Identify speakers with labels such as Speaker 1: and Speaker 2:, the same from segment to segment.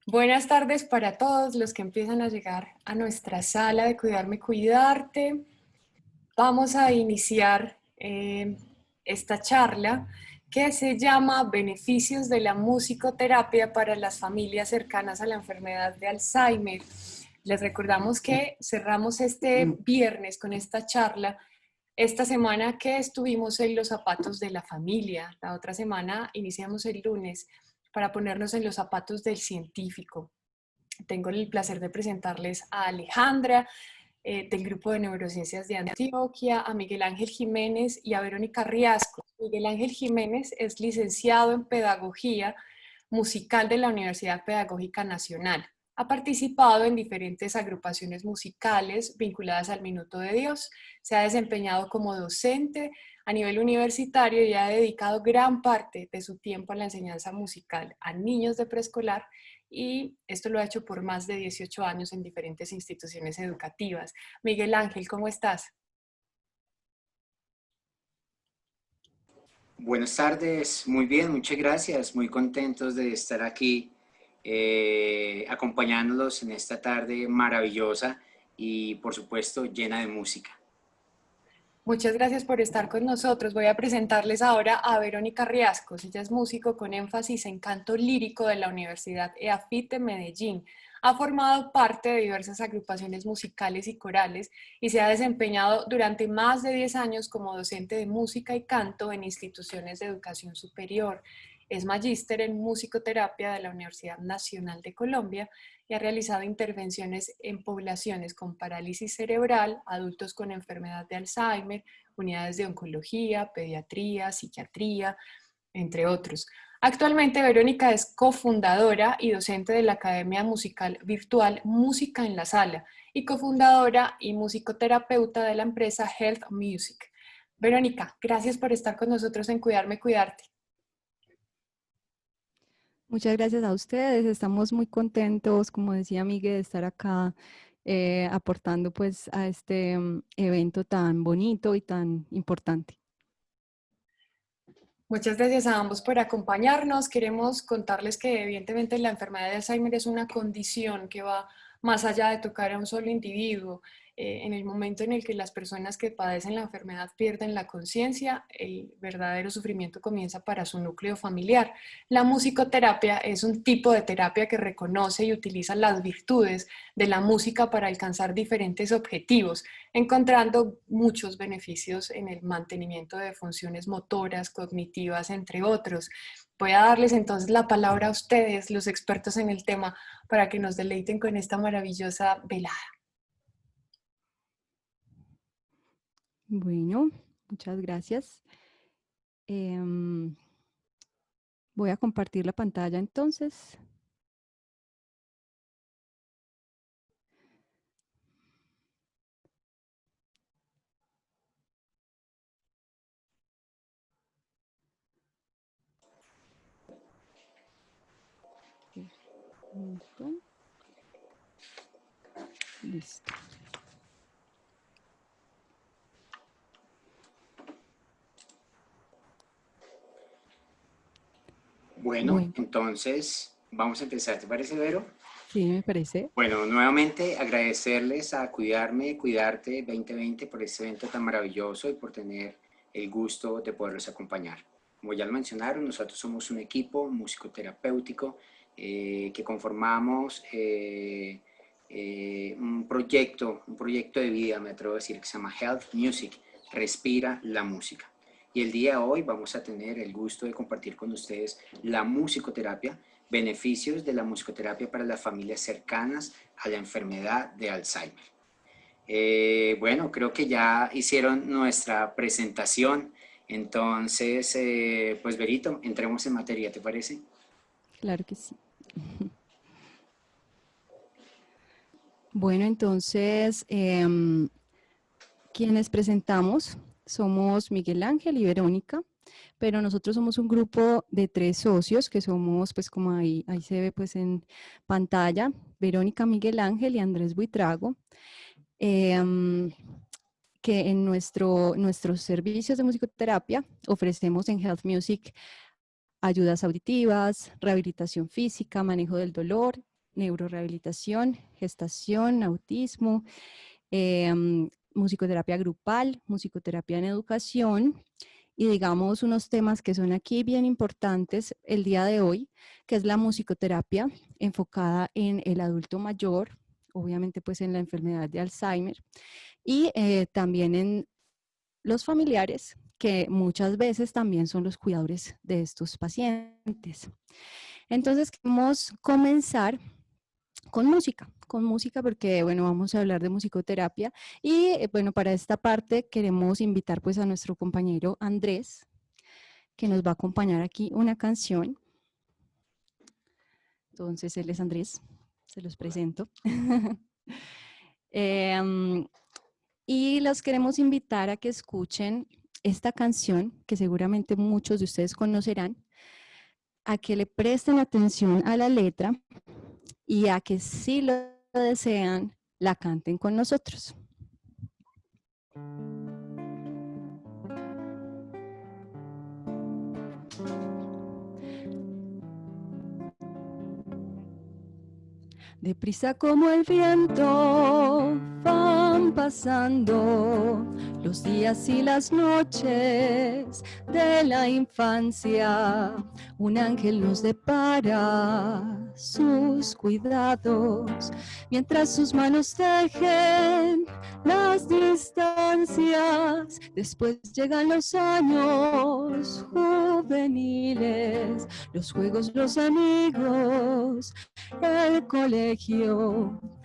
Speaker 1: Buenas tardes para todos los que empiezan a llegar a nuestra sala de Cuidarme y Cuidarte. Vamos a iniciar esta charla que se llama Beneficios de la musicoterapia para las familias cercanas a la enfermedad de Alzheimer. Les recordamos que cerramos este viernes con esta charla. Esta semana que estuvimos en los zapatos de la familia, la otra semana iniciamos el lunes para ponernos en los zapatos del científico. Tengo el placer de presentarles a Alejandra, del Grupo de Neurociencias de Antioquia, a Miguel Ángel Jiménez y a Verónica Riascos. Miguel Ángel Jiménez es licenciado en Pedagogía Musical de la Universidad Pedagógica Nacional. Ha participado en diferentes agrupaciones musicales vinculadas al Minuto de Dios. Se ha desempeñado como docente a nivel universitario y ha dedicado gran parte de su tiempo a la enseñanza musical a niños de preescolar, y esto lo ha hecho por más de 18 años en diferentes instituciones educativas. Miguel Ángel, ¿cómo estás?
Speaker 2: Buenas tardes, muy bien, muchas gracias, muy contentos de estar aquí acompañándolos en esta tarde maravillosa y por supuesto llena de música.
Speaker 1: Muchas gracias por estar con nosotros. Voy a presentarles ahora a Verónica Riascos. Ella es músico con énfasis en canto lírico de la Universidad EAFIT de Medellín. Ha formado parte de diversas agrupaciones musicales y corales y se ha desempeñado durante más de 10 años como docente de música y canto en instituciones de educación superior. Es magíster en musicoterapia de la Universidad Nacional de Colombia y ha realizado intervenciones en poblaciones con parálisis cerebral, adultos con enfermedad de Alzheimer, unidades de oncología, pediatría, psiquiatría, entre otros. Actualmente Verónica es cofundadora y docente de la Academia Musical Virtual Música en la Sala y cofundadora y musicoterapeuta de la empresa Health Music. Verónica, gracias por estar con nosotros en Cuidarme, Cuidarte.
Speaker 3: Muchas gracias a ustedes. Estamos muy contentos, como decía Miguel, de estar acá aportando pues a este evento tan bonito y tan importante.
Speaker 1: Muchas gracias a ambos por acompañarnos. Queremos contarles que evidentemente la enfermedad de Alzheimer es una condición que va más allá de tocar a un solo individuo. En el momento en el que las personas que padecen la enfermedad pierden la conciencia, el verdadero sufrimiento comienza para su núcleo familiar. La musicoterapia es un tipo de terapia que reconoce y utiliza las virtudes de la música para alcanzar diferentes objetivos, encontrando muchos beneficios en el mantenimiento de funciones motoras, cognitivas, entre otros. Voy a darles entonces la palabra a ustedes, los expertos en el tema, para que nos deleiten con esta maravillosa velada.
Speaker 3: Bueno, muchas gracias. Voy a compartir la pantalla entonces. Listo.
Speaker 2: Bueno, entonces vamos a empezar, ¿te parece, Vero?
Speaker 3: Sí, me parece.
Speaker 2: Bueno, nuevamente agradecerles a Cuidarme, Cuidarte 2020 por este evento tan maravilloso y por tener el gusto de poderlos acompañar. Como ya lo mencionaron, nosotros somos un equipo musicoterapéutico que conformamos un proyecto de vida, me atrevo a decir, que se llama Health Music, Respira la Música. Y el día de hoy vamos a tener el gusto de compartir con ustedes la musicoterapia, beneficios de la musicoterapia para las familias cercanas a la enfermedad de Alzheimer. Bueno, creo que ya hicieron nuestra presentación, entonces, pues Berito, entremos en materia, ¿te parece?
Speaker 3: Claro que sí. Bueno, entonces, quienes presentamos somos Miguel Ángel y Verónica, pero nosotros somos un grupo de 3 socios que somos, pues como ahí se ve pues en pantalla, Verónica, Miguel Ángel y Andrés Buitrago, que en nuestros servicios de musicoterapia ofrecemos en Health Music ayudas auditivas, rehabilitación física, manejo del dolor neurorehabilitación, gestación, autismo, musicoterapia grupal, musicoterapia en educación y digamos unos temas que son aquí bien importantes el día de hoy, que es la musicoterapia enfocada en el adulto mayor, obviamente pues en la enfermedad de Alzheimer y también en los familiares que muchas veces también son los cuidadores de estos pacientes. Entonces queremos comenzar con música porque, bueno, vamos a hablar de musicoterapia y, bueno, para esta parte queremos invitar pues a nuestro compañero Andrés, que nos va a acompañar aquí una canción. Entonces, él es Andrés, se los presento. Y los queremos invitar a que escuchen esta canción, que seguramente muchos de ustedes conocerán, a que le presten atención a la letra y a que si lo desean, la canten con nosotros. Deprisa como el viento van pasando los días y las noches de la infancia. Un ángel nos depara sus cuidados mientras sus manos tejen las distancias. Después llegan los años juveniles, los juegos, los amigos, el colegio.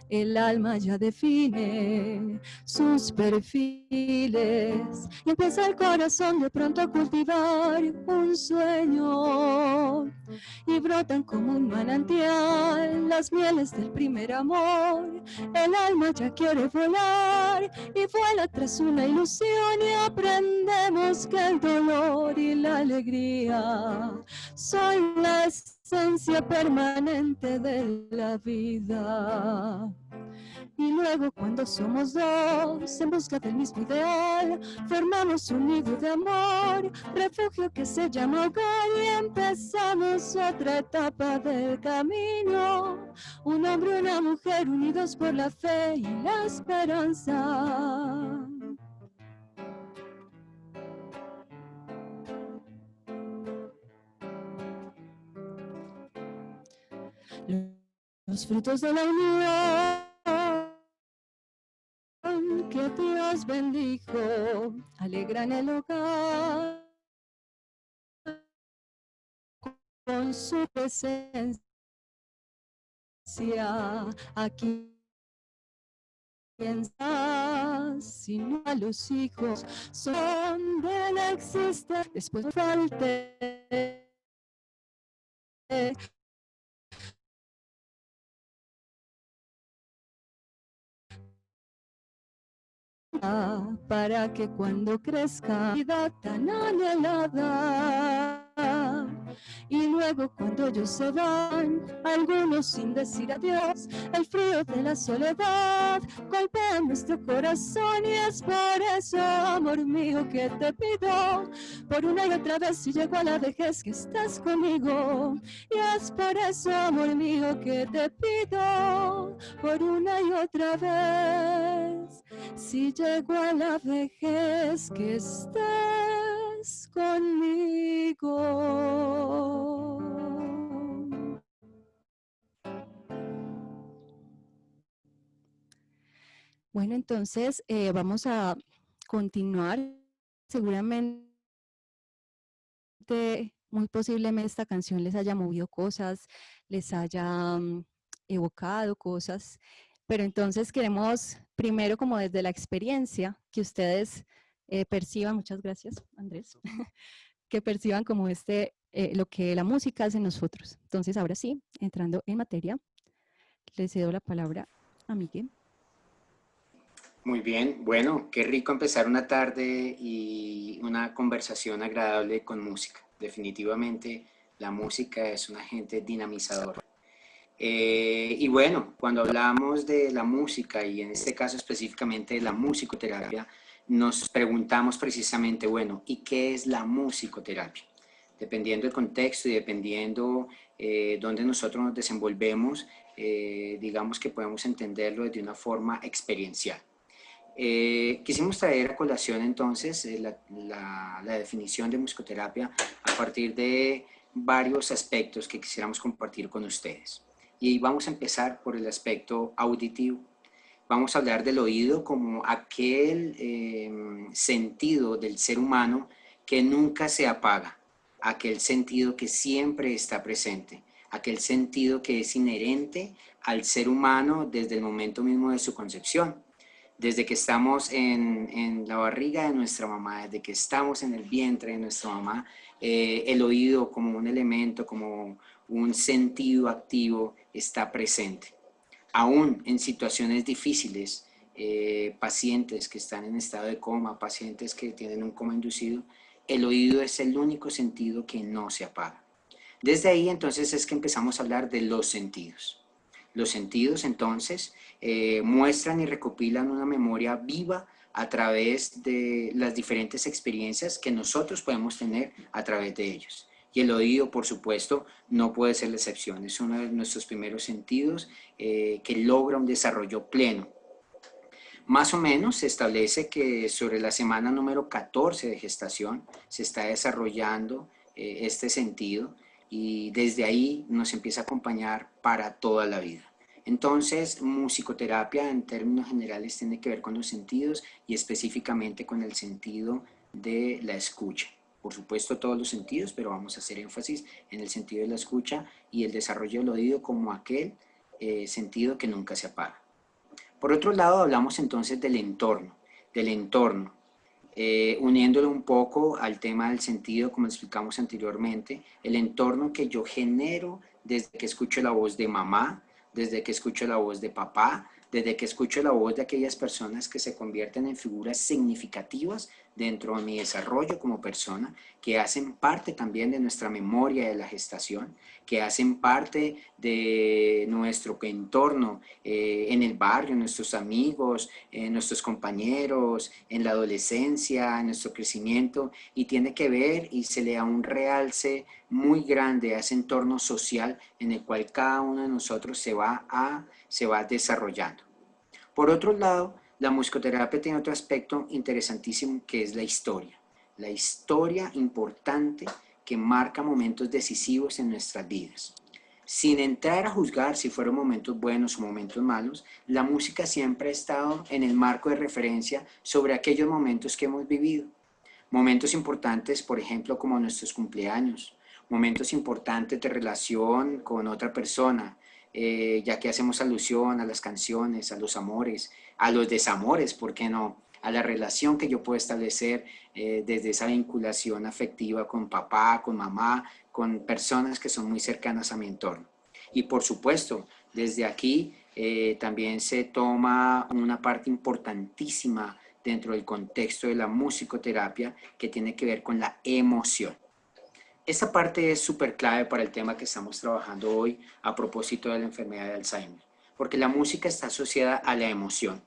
Speaker 3: El alma ya define sus perfiles y empieza el corazón de pronto a cultivar un sueño y brotan como un manantial las mieles del primer amor. El alma ya quiere volar y vuela tras una ilusión y aprendemos que el dolor y la alegría son la esencia permanente de la vida. Y luego cuando somos dos en busca del mismo ideal, formamos un nido de amor, refugio que se llama hogar y empezamos otra etapa del camino. Un hombre y una mujer unidos por la fe y la esperanza. Los frutos de la unión que Dios bendijo alegran el hogar con su presencia. Aquí piensas, sino a los hijos son de la existencia. Después falte para que cuando crezca vida tan anhelada. Y luego cuando ellos se van, algunos sin decir adiós, el frío de la soledad golpea nuestro corazón y es por eso, amor mío, que te pido por una y otra vez si llego a la vejez que estés conmigo. Y es por eso, amor mío, que te pido por una y otra vez si llego a la vejez que estés conmigo. Bueno, entonces vamos a continuar. Seguramente, muy posiblemente esta canción les haya movido cosas, les haya evocado cosas, pero entonces queremos primero como desde la experiencia que ustedes perciban, muchas gracias Andrés, que perciban como lo que la música hace en nosotros. Entonces ahora sí, entrando en materia, le cedo la palabra a Miguel.
Speaker 2: Muy bien, bueno, qué rico empezar una tarde y una conversación agradable con música. Definitivamente la música es un agente dinamizador. Y bueno, cuando hablamos de la música y en este caso específicamente de la musicoterapia, nos preguntamos precisamente, bueno, ¿y qué es la musicoterapia? Dependiendo del contexto y dependiendo dónde nosotros nos desenvolvemos, digamos que podemos entenderlo de una forma experiencial. Quisimos traer a colación entonces la definición de musicoterapia a partir de varios aspectos que quisiéramos compartir con ustedes. Y vamos a empezar por el aspecto auditivo. Vamos a hablar del oído como aquel sentido del ser humano que nunca se apaga, aquel sentido que siempre está presente, aquel sentido que es inherente al ser humano desde el momento mismo de su concepción. Desde que estamos en la barriga de nuestra mamá, desde que estamos en el vientre de nuestra mamá, el oído como un elemento, como un sentido activo está presente. Aún en situaciones difíciles, pacientes que están en estado de coma, pacientes que tienen un coma inducido, el oído es el único sentido que no se apaga. Desde ahí entonces es que empezamos a hablar de los sentidos. Los sentidos entonces muestran y recopilan una memoria viva a través de las diferentes experiencias que nosotros podemos tener a través de ellos. Y el oído, por supuesto, no puede ser la excepción. Es uno de nuestros primeros sentidos que logra un desarrollo pleno. Más o menos se establece que sobre la semana número 14 de gestación se está desarrollando este sentido y desde ahí nos empieza a acompañar para toda la vida. Entonces, musicoterapia en términos generales tiene que ver con los sentidos y específicamente con el sentido de la escucha. Por supuesto todos los sentidos, pero vamos a hacer énfasis en el sentido de la escucha y el desarrollo del oído como aquel sentido que nunca se apaga. Por otro lado, hablamos entonces del entorno, uniéndolo un poco al tema del sentido, como explicamos anteriormente, el entorno que yo genero desde que escucho la voz de mamá, desde que escucho la voz de papá, desde que escucho la voz de aquellas personas que se convierten en figuras significativas dentro de mi desarrollo como persona, que hacen parte también de nuestra memoria de la gestación, que hacen parte de nuestro entorno en el barrio, nuestros amigos, nuestros compañeros, en la adolescencia, en nuestro crecimiento, y tiene que ver y se le da un realce muy grande a ese entorno social en el cual cada uno de nosotros se va desarrollando. Por otro lado, la musicoterapia tiene otro aspecto interesantísimo que es la historia importante que marca momentos decisivos en nuestras vidas. Sin entrar a juzgar si fueron momentos buenos o momentos malos, la música siempre ha estado en el marco de referencia sobre aquellos momentos que hemos vivido. Momentos importantes, por ejemplo, como nuestros cumpleaños, momentos importantes de relación con otra persona, ya que hacemos alusión a las canciones, a los amores, a los desamores, ¿por qué no? A la relación que yo puedo establecer desde esa vinculación afectiva con papá, con mamá, con personas que son muy cercanas a mi entorno. Y por supuesto, desde aquí también se toma una parte importantísima dentro del contexto de la musicoterapia que tiene que ver con la emoción. Esta parte es súper clave para el tema que estamos trabajando hoy a propósito de la enfermedad de Alzheimer, porque la música está asociada a la emoción.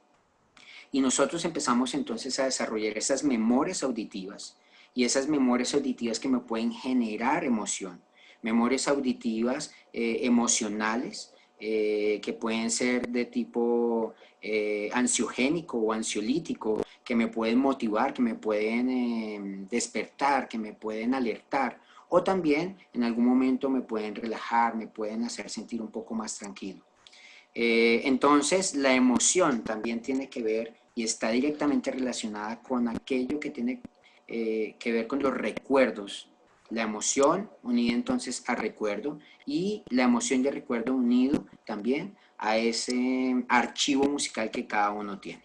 Speaker 2: Y nosotros empezamos entonces a desarrollar esas memorias auditivas y esas memorias auditivas que me pueden generar emoción, memorias auditivas emocionales que pueden ser de tipo ansiogénico o ansiolítico, que me pueden motivar, que me pueden despertar, que me pueden alertar, o también en algún momento me pueden relajar, me pueden hacer sentir un poco más tranquilo. Entonces la emoción también tiene que ver y está directamente relacionada con aquello que tiene que ver con los recuerdos. La emoción unida entonces al recuerdo y la emoción y el recuerdo unido también a ese archivo musical que cada uno tiene.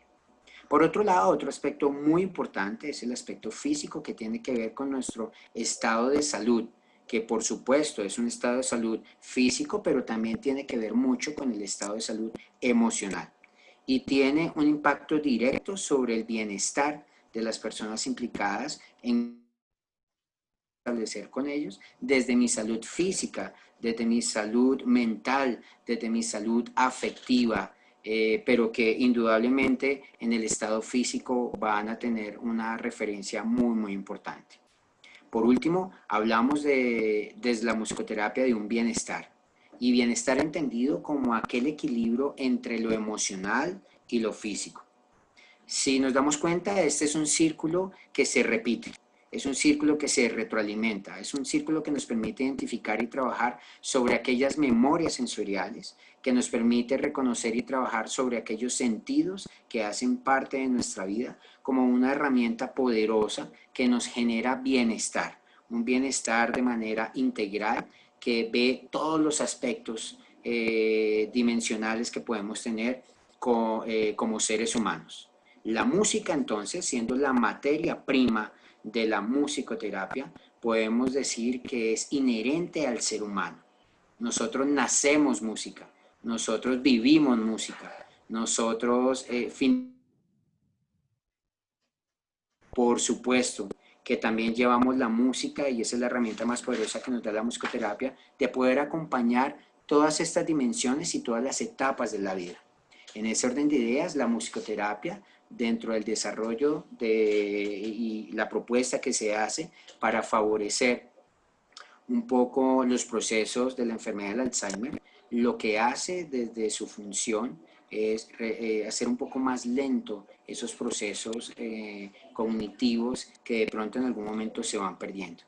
Speaker 2: Por otro lado, otro aspecto muy importante es el aspecto físico que tiene que ver con nuestro estado de salud, que por supuesto es un estado de salud físico, pero también tiene que ver mucho con el estado de salud emocional. Y tiene un impacto directo sobre el bienestar de las personas implicadas en establecer con ellos, desde mi salud física, desde mi salud mental, desde mi salud afectiva, pero que indudablemente en el estado físico van a tener una referencia muy, muy importante. Por último, hablamos desde la musicoterapia de un bienestar. y bienestar entendido como aquel equilibrio entre lo emocional y lo físico. Si nos damos cuenta, este es un círculo que se repite, es un círculo que se retroalimenta, es un círculo que nos permite identificar y trabajar sobre aquellas memorias sensoriales, que nos permite reconocer y trabajar sobre aquellos sentidos que hacen parte de nuestra vida como una herramienta poderosa que nos genera bienestar, un bienestar de manera integral que ve todos los aspectos dimensionales que podemos tener como seres humanos. La música, entonces, siendo la materia prima de la musicoterapia, podemos decir que es inherente al ser humano. Nosotros nacemos música, nosotros vivimos música, nosotros, por supuesto, que también llevamos la música, y esa es la herramienta más poderosa que nos da la musicoterapia, de poder acompañar todas estas dimensiones y todas las etapas de la vida. En ese orden de ideas, la musicoterapia, dentro del desarrollo y la propuesta que se hace para favorecer un poco los procesos de la enfermedad del Alzheimer, lo que hace desde su función es hacer un poco más lento esos procesos cognitivos que de pronto en algún momento se van perdiendo.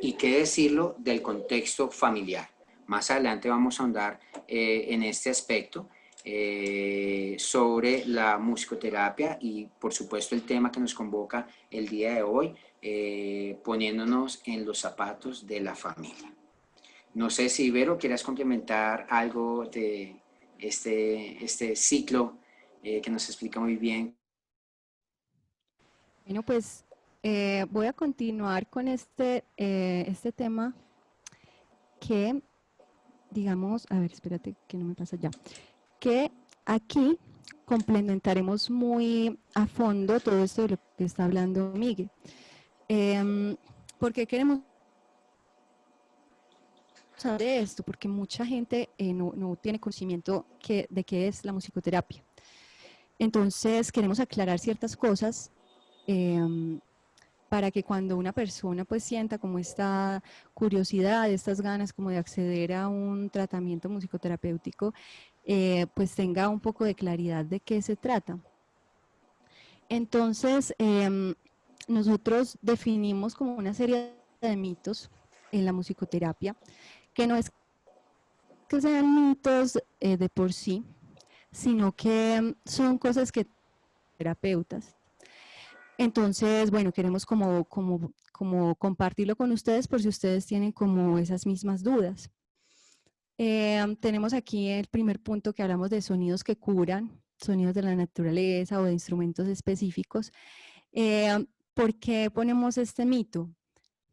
Speaker 2: Y qué decirlo del contexto familiar. Más adelante vamos a ahondar en este aspecto, sobre la musicoterapia y por supuesto el tema que nos convoca el día de hoy, poniéndonos en los zapatos de la familia. No sé si Vero quieras complementar algo de este ciclo que nos explica muy bien.
Speaker 3: Bueno, pues voy a continuar con este tema que, digamos, a ver, espérate que no me pasa ya, que aquí complementaremos muy a fondo todo esto de lo que está hablando Miguel. ¿Por qué queremos saber de esto? Porque mucha gente no tiene conocimiento de qué es la musicoterapia. Entonces queremos aclarar ciertas cosas para que cuando una persona pues sienta como esta curiosidad, estas ganas como de acceder a un tratamiento musicoterapéutico, pues tenga un poco de claridad de qué se trata. Entonces, nosotros definimos como una serie de mitos en la musicoterapia, que no es que sean mitos de por sí, sino que son cosas que terapeutas. Entonces, bueno, queremos como compartirlo con ustedes por si ustedes tienen como esas mismas dudas. Tenemos aquí el primer punto que hablamos de sonidos que curan, sonidos de la naturaleza o de instrumentos específicos. ¿Por qué ponemos este mito?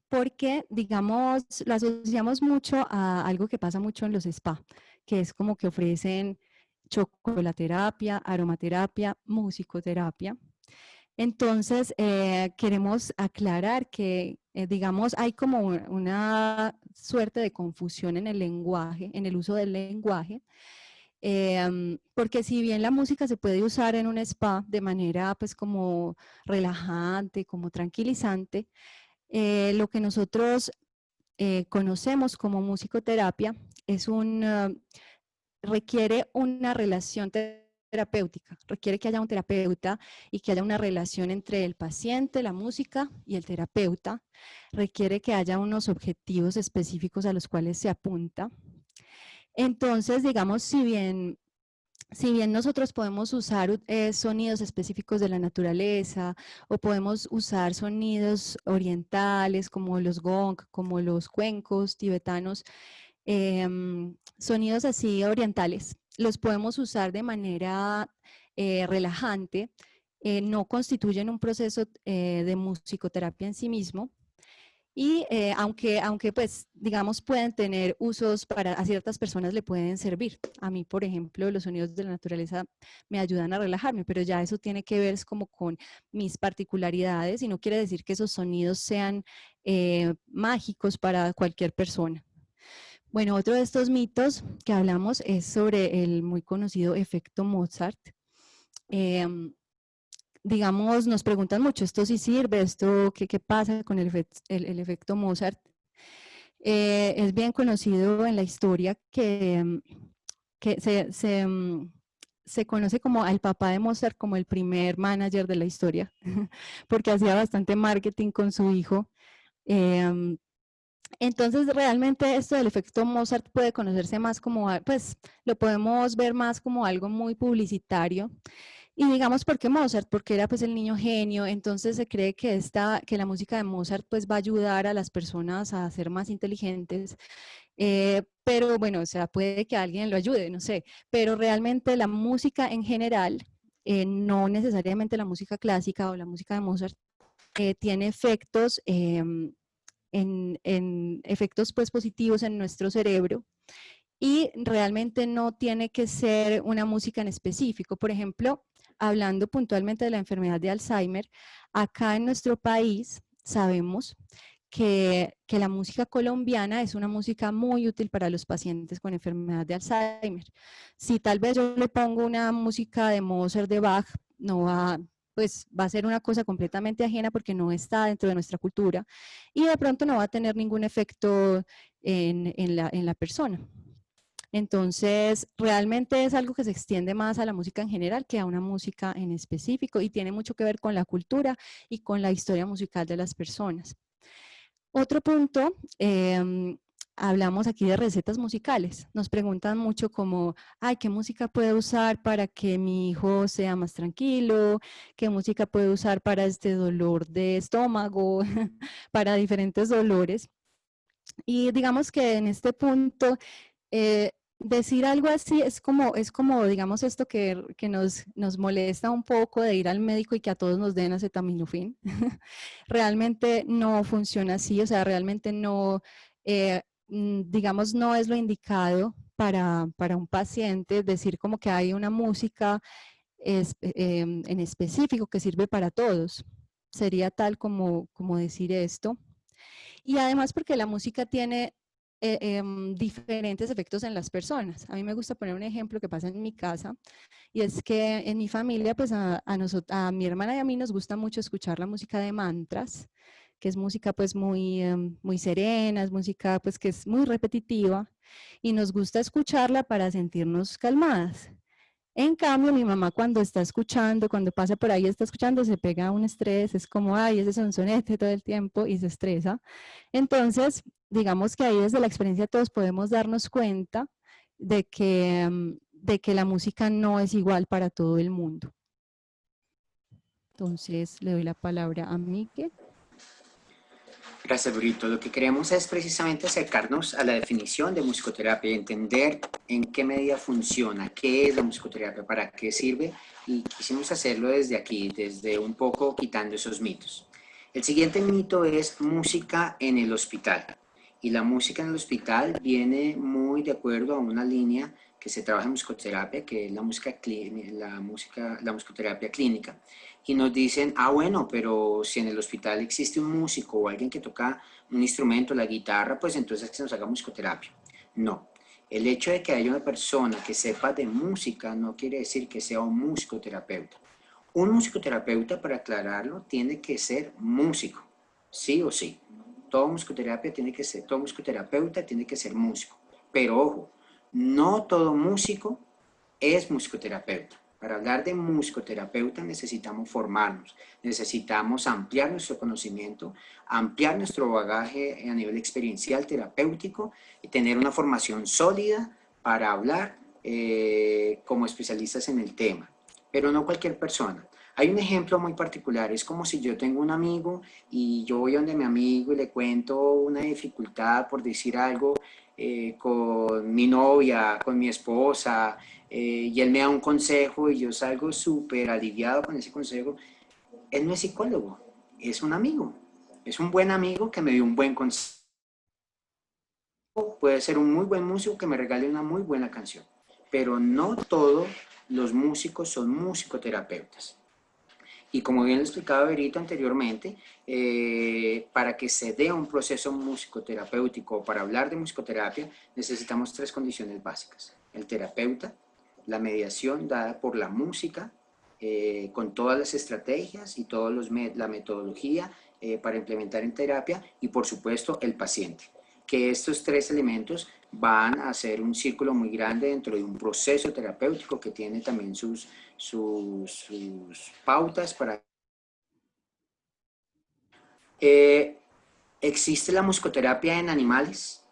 Speaker 3: Porque, digamos, lo asociamos mucho a algo que pasa mucho en los spa, que es como que ofrecen chocolaterapia, aromaterapia, musicoterapia. Entonces, queremos aclarar que, digamos, hay como una suerte de confusión en el lenguaje, en el uso del lenguaje, porque si bien la música se puede usar en un spa de manera pues como relajante, como tranquilizante, lo que nosotros conocemos como musicoterapia es requiere una relación terapéutica, requiere que haya un terapeuta y que haya una relación entre el paciente, la música y el terapeuta, requiere que haya unos objetivos específicos a los cuales se apunta. Entonces, digamos, si bien nosotros podemos usar sonidos específicos de la naturaleza o podemos usar sonidos orientales como los gong, como los cuencos tibetanos, sonidos así orientales, los podemos usar de manera relajante, no constituyen un proceso de musicoterapia en sí mismo. Y aunque pues digamos pueden tener usos a ciertas personas le pueden servir. A mí, por ejemplo, los sonidos de la naturaleza me ayudan a relajarme, pero ya eso tiene que ver como con mis particularidades y no quiere decir que esos sonidos sean mágicos para cualquier persona. Bueno, otro de estos mitos que hablamos es sobre el muy conocido efecto Mozart. Digamos, nos preguntan mucho, ¿esto sí sirve? ¿Esto qué pasa con el efecto Mozart? Es bien conocido en la historia que se conoce como al papá de Mozart como el primer manager de la historia, porque hacía bastante marketing con su hijo. Entonces, realmente esto del efecto Mozart puede conocerse más como, pues lo podemos ver más como algo muy publicitario. Y digamos, ¿por qué Mozart? Porque era pues el niño genio, entonces se cree que, que la música de Mozart pues va a ayudar a las personas a ser más inteligentes, pero bueno, o sea, puede que alguien lo ayude, no sé, pero realmente la música en general, no necesariamente la música clásica o la música de Mozart, tiene efectos, en efectos pues positivos en nuestro cerebro, y realmente no tiene que ser una música en específico. Por ejemplo, hablando puntualmente de la enfermedad de Alzheimer, acá en nuestro país sabemos que la música colombiana es una música muy útil para los pacientes con enfermedad de Alzheimer. Si tal vez yo le pongo una música de Mozart, de Bach, no va, pues va a ser una cosa completamente ajena porque no está dentro de nuestra cultura y de pronto no va a tener ningún efecto en la persona. Entonces, realmente es algo que se extiende más a la música en general que a una música en específico y tiene mucho que ver con la cultura y con la historia musical de las personas. Otro punto, hablamos aquí de recetas musicales. Nos preguntan mucho como, ay, ¿qué música puedo usar para que mi hijo sea más tranquilo? ¿Qué música puedo usar para este dolor de estómago? Para diferentes dolores. Y digamos que en este punto, decir algo así es como digamos, esto que nos molesta un poco de ir al médico y que a todos nos den acetaminofén. Realmente no funciona así, o sea, realmente no, digamos, no es lo indicado para un paciente decir como que hay una música en específico que sirve para todos. Sería tal como decir esto. Y además porque la música tiene diferentes efectos en las personas. A mí me gusta poner un ejemplo que pasa en mi casa, y es que en mi familia, pues a mi hermana y a mí nos gusta mucho escuchar la música de mantras, que es música pues muy serena, es música pues que es muy repetitiva, y nos gusta escucharla para sentirnos calmadas. En cambio, mi mamá cuando está escuchando, cuando pasa por ahí, está escuchando, se pega un estrés, es como, ay, ese sonsonete todo el tiempo y se estresa. Entonces, digamos que ahí desde la experiencia todos podemos darnos cuenta de que la música no es igual para todo el mundo. Entonces, le doy la palabra a Miguel.
Speaker 2: Gracias, Brito. Lo que queremos es precisamente acercarnos a la definición de musicoterapia y entender en qué medida funciona, qué es la musicoterapia, para qué sirve, y quisimos hacerlo desde aquí, desde un poco quitando esos mitos. El siguiente mito es música en el hospital. Y la música en el hospital viene muy de acuerdo a una línea que se trabaja en musicoterapia, que es la musicoterapia clínica. Y nos dicen, ah, bueno, pero si en el hospital existe un músico o alguien que toca un instrumento, la guitarra, pues entonces que se nos haga musicoterapia. No, el hecho de que haya una persona que sepa de música no quiere decir que sea un musicoterapeuta. Un musicoterapeuta, para aclararlo, tiene que ser músico, sí o sí. Todo musicoterapeuta tiene que ser músico. Pero ojo, no todo músico es musicoterapeuta. Para hablar de musicoterapeuta necesitamos formarnos, necesitamos ampliar nuestro conocimiento, ampliar nuestro bagaje a nivel experiencial terapéutico y tener una formación sólida para hablar como especialistas en el tema. Pero no cualquier persona. Hay un ejemplo muy particular, es como si yo tengo un amigo y yo voy donde mi amigo y le cuento una dificultad, por decir algo, con mi novia, con mi esposa, y él me da un consejo y yo salgo súper aliviado con ese consejo. Él no es psicólogo, es un amigo, es un buen amigo que me dio un buen consejo. Puede ser un muy buen músico que me regale una muy buena canción, pero no todos los músicos son musicoterapeutas. Y como bien lo explicaba Berito anteriormente, para que se dé un proceso musicoterapéutico o para hablar de musicoterapia, necesitamos tres condiciones básicas. El terapeuta, la mediación dada por la música, con todas las estrategias y la metodología para implementar en terapia, y por supuesto el paciente. que estos tres elementos van a hacer un círculo muy grande dentro de un proceso terapéutico que tiene también sus pautas para... ¿Existe la musicoterapia en animales?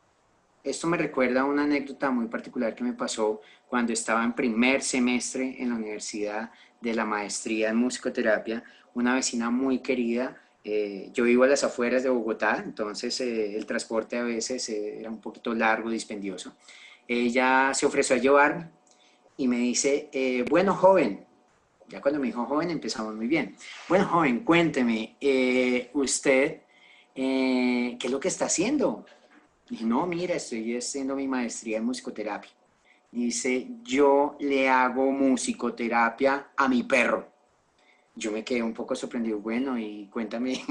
Speaker 2: Esto me recuerda a una anécdota muy particular que me pasó cuando estaba en primer semestre en la universidad de la maestría en musicoterapia. Una vecina muy querida, yo vivo a las afueras de Bogotá, entonces el transporte a veces era un poquito largo, dispendioso. Ella se ofreció a llevarme y me dice, bueno, joven, ya cuando me dijo joven empezamos muy bien. Bueno, joven, cuénteme, usted, ¿qué es lo que está haciendo? Dije, no, mira, estoy haciendo mi maestría en musicoterapia. Dice, yo le hago musicoterapia a mi perro. Yo me quedé un poco sorprendido. Bueno, y cuéntame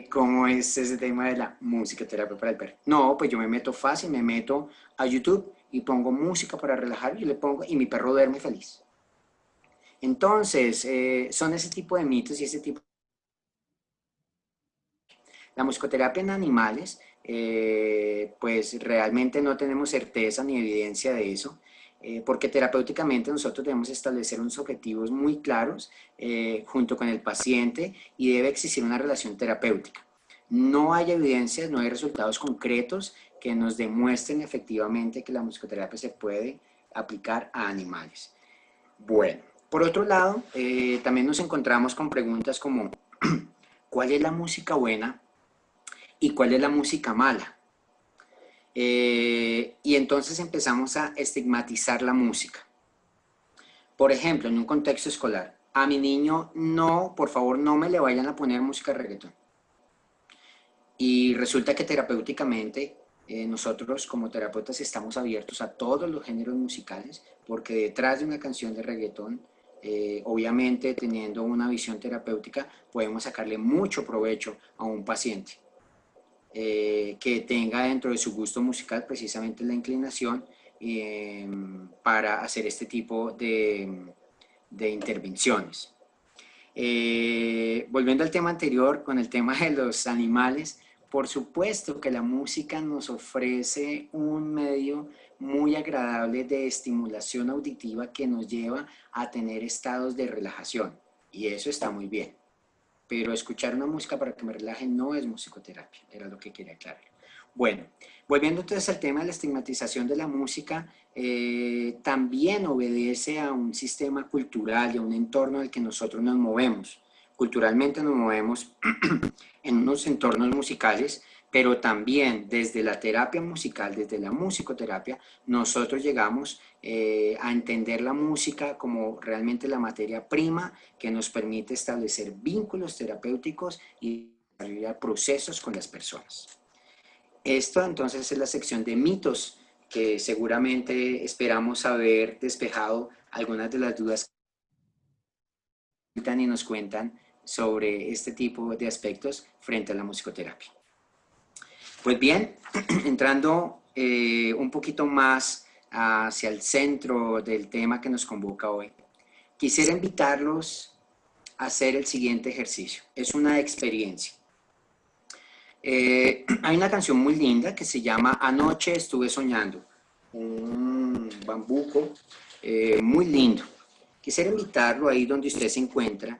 Speaker 2: cómo es ese tema de la musicoterapia para el perro. No, pues yo me meto fácil, me meto a YouTube y pongo música para relajar y le pongo y mi perro duerme feliz. Entonces, son ese tipo de mitos y ese tipo. La musicoterapia en animales, pues realmente no tenemos certeza ni evidencia de eso, porque terapéuticamente nosotros debemos establecer unos objetivos muy claros junto con el paciente y debe existir una relación terapéutica. No hay evidencias, no hay resultados concretos que nos demuestren efectivamente que la musicoterapia se puede aplicar a animales. Bueno, por otro lado, también nos encontramos con preguntas como ¿cuál es la música buena y cuál es la música mala? Y entonces empezamos a estigmatizar la música. Por ejemplo, en un contexto escolar, a mi niño no, por favor, no me le vayan a poner música de reggaetón. Y resulta que terapéuticamente nosotros como terapeutas estamos abiertos a todos los géneros musicales, porque detrás de una canción de reggaetón, obviamente teniendo una visión terapéutica, podemos sacarle mucho provecho a un paciente. Que tenga dentro de su gusto musical precisamente la inclinación para hacer este tipo de intervenciones. Volviendo al tema anterior, con el tema de los animales, por supuesto que la música nos ofrece un medio muy agradable de estimulación auditiva que nos lleva a tener estados de relajación, y eso está muy bien. Pero escuchar una música para que me relaje no es musicoterapia, era lo que quería aclarar. Bueno, volviendo entonces al tema de la estigmatización de la música, también obedece a un sistema cultural y a un entorno en el que nosotros nos movemos. Culturalmente nos movemos en unos entornos musicales, pero también desde la terapia musical, desde la musicoterapia, nosotros llegamos a entender la música como realmente la materia prima que nos permite establecer vínculos terapéuticos y desarrollar procesos con las personas. Esto entonces es la sección de mitos que seguramente esperamos haber despejado algunas de las dudas que y nos cuentan sobre este tipo de aspectos frente a la musicoterapia. Pues bien, entrando un poquito más hacia el centro del tema que nos convoca hoy, quisiera invitarlos a hacer el siguiente ejercicio. Es una experiencia. Hay una canción muy linda que se llama Anoche estuve soñando, un bambuco muy lindo. Quisiera invitarlo ahí donde usted se encuentra.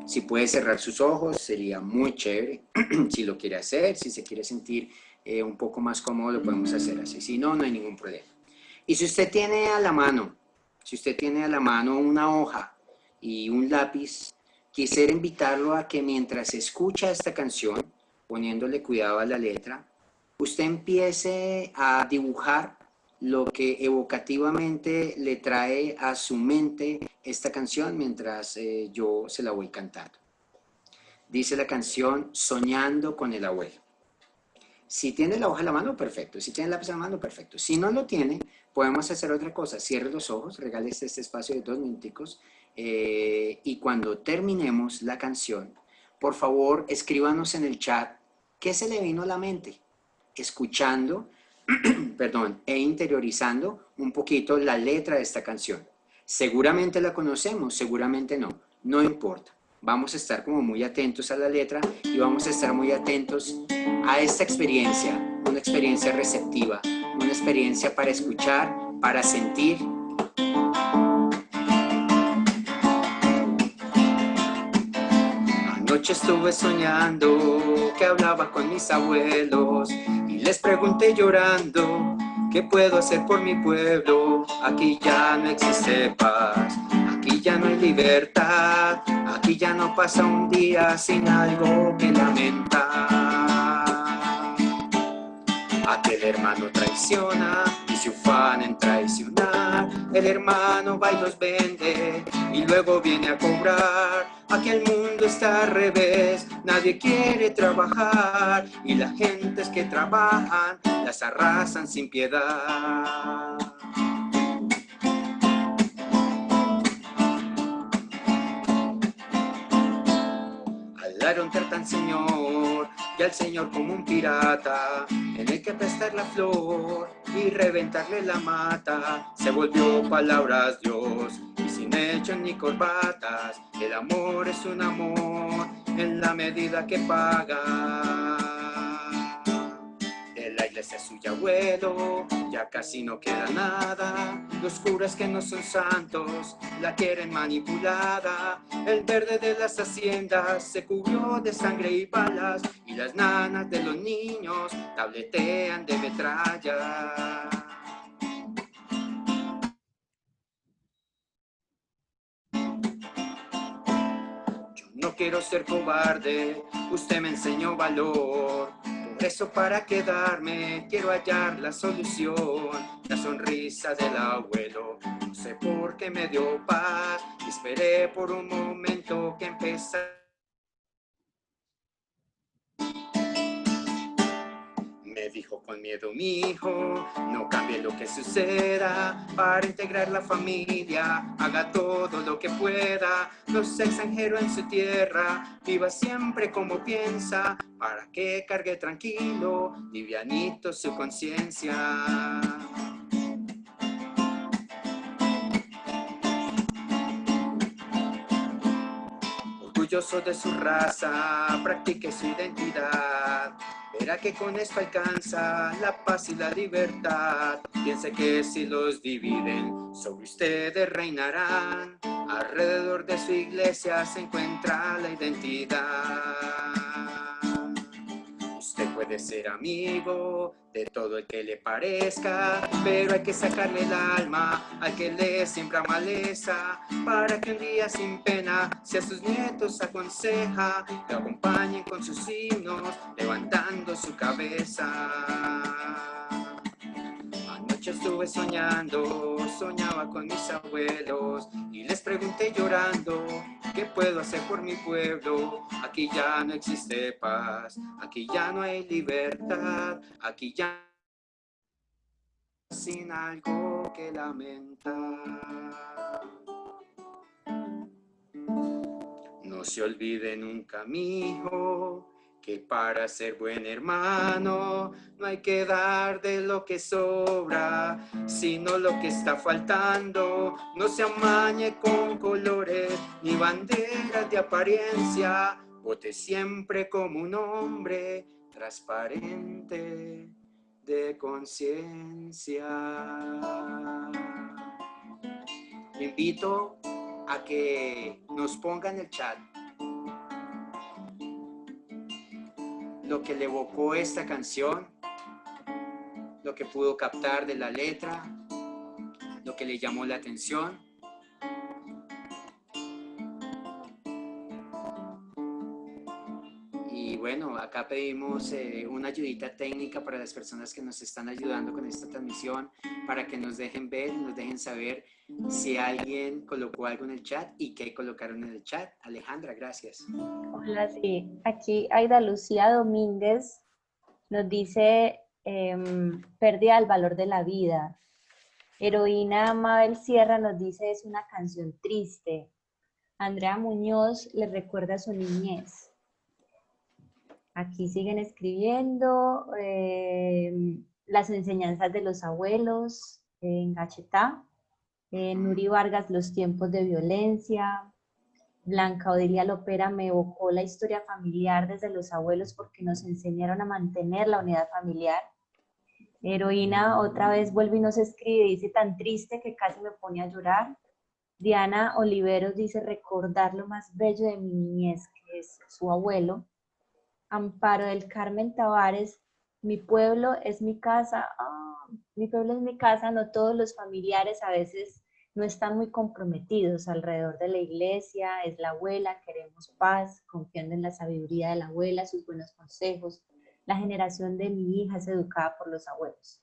Speaker 2: Si puede cerrar sus ojos, sería muy chévere. Si lo quiere hacer, si se quiere sentir un poco más cómodo, lo podemos hacer así. Si no, no hay ningún problema. Y si usted tiene a la mano, una hoja y un lápiz, quisiera invitarlo a que mientras escucha esta canción, poniéndole cuidado a la letra, usted empiece a dibujar lo que evocativamente le trae a su mente esta canción mientras yo se la voy cantando. Dice la canción Soñando con el abuelo. Si tiene la hoja a la mano, perfecto. Si tiene el lápiz a la mano, perfecto. Si no lo tiene, podemos hacer otra cosa. Cierre los ojos, regálese este espacio de 2 minuticos y cuando terminemos la canción, por favor, escríbanos en el chat qué se le vino a la mente, escuchando, perdón, e interiorizando un poquito la letra de esta canción. Seguramente la conocemos, seguramente no, no importa. vamos a estar como muy atentos a la letra y vamos a estar muy atentos a esta experiencia, una experiencia receptiva, una experiencia para escuchar, para sentir. Anoche estuve soñando que hablaba con mis abuelos y les pregunté llorando, ¿qué puedo hacer por mi pueblo? Aquí ya no existe paz, aquí ya no hay libertad, aquí ya no pasa un día sin algo que lamentar. Aquel hermano traiciona y se ufana en traicionar. El hermano va y los vende y luego viene a cobrar. Aquí el mundo está al revés, nadie quiere trabajar y las gentes que trabajan las arrasan sin piedad. Hablaron tan señor y al señor como un pirata, en el que aplastar la flor y reventarle la mata. Se volvió palabras Dios y sin hechos ni corbatas. El amor es un amor en la medida que paga. De la iglesia suya abuelo ya casi no queda nada. Los curas que no son santos la quieren manipulada. El verde de las haciendas se cubrió de sangre y balas y las nanas de los niños tabletean de metralla. No quiero ser cobarde, usted me enseñó valor. Por eso para quedarme quiero hallar la solución. La sonrisa del abuelo, no sé por qué me dio paz. Y esperé por un momento que empezara. Me dijo con miedo mi hijo, no cambie lo que suceda, para integrar la familia, haga todo lo que pueda, no sea extranjero en su tierra, viva siempre como piensa, para que cargue tranquilo, livianito su conciencia. Orgulloso de su raza, practique su identidad. Verá que con esto alcanza la paz y la libertad. Piense que si los dividen, sobre ustedes reinarán. Alrededor de su iglesia se encuentra la identidad. Usted puede ser amigo de todo el que le parezca, pero hay que sacarle el alma al que le siembra maleza, para que un día sin pena, si a sus nietos aconseja, le acompañen con sus signos, levantando su cabeza. Anoche estuve soñando, soñaba con mis abuelos y les pregunté llorando, ¿qué puedo hacer por mi pueblo? Aquí ya no existe paz, aquí ya no hay libertad, aquí ya sin algo que lamentar. No se olvide nunca, mi hijo, que para ser buen hermano no hay que dar de lo que sobra, sino lo que está faltando. No se amañe con colores ni banderas de apariencia. Vote siempre como un hombre transparente de conciencia. Le invito a que nos ponga en el chat lo que le evocó esta canción, lo que pudo captar de la letra, lo que le llamó la atención. Y bueno, acá pedimos una ayudita técnica para las personas que nos están ayudando con esta transmisión, para que nos dejen ver, nos dejen saber si alguien colocó algo en el chat y qué colocaron en el chat. Alejandra, gracias.
Speaker 4: Hola, sí. Aquí Aida Lucía Domínguez nos dice pérdida del valor de la vida. Heroína Mabel Sierra nos dice es una canción triste. Andrea Muñoz le recuerda a su niñez. Aquí siguen escribiendo las enseñanzas de los abuelos en Gachetá. Nuri Vargas, los tiempos de violencia. Blanca Odilia Lopera me evocó la historia familiar desde los abuelos porque nos enseñaron a mantener la unidad familiar. Heroína otra vez vuelve y nos escribe, dice tan triste que casi me pone a llorar. Diana Oliveros dice recordar lo más bello de mi niñez, que es su abuelo. Amparo del Carmen Tavares, mi pueblo es mi casa. Mi pueblo es mi casa. No todos los familiares a veces no están muy comprometidos alrededor de la iglesia, es la abuela, queremos paz, confiando en la sabiduría de la abuela, sus buenos consejos. La generación de mi hija es educada por los abuelos.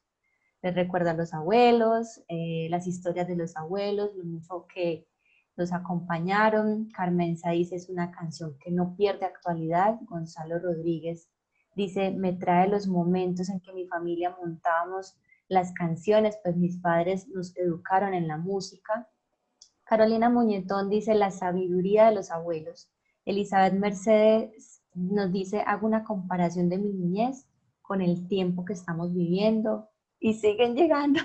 Speaker 4: Les recuerda a los abuelos, las historias de los abuelos, lo mucho que los acompañaron. Carmenza dice, es una canción que no pierde actualidad. Gonzalo Rodríguez dice, me trae los momentos en que mi familia montábamos las canciones, pues mis padres nos educaron en la música. Carolina Muñetón dice, la sabiduría de los abuelos. Elizabeth Mercedes nos dice, hago una comparación de mi niñez con el tiempo que estamos viviendo. Y siguen llegando.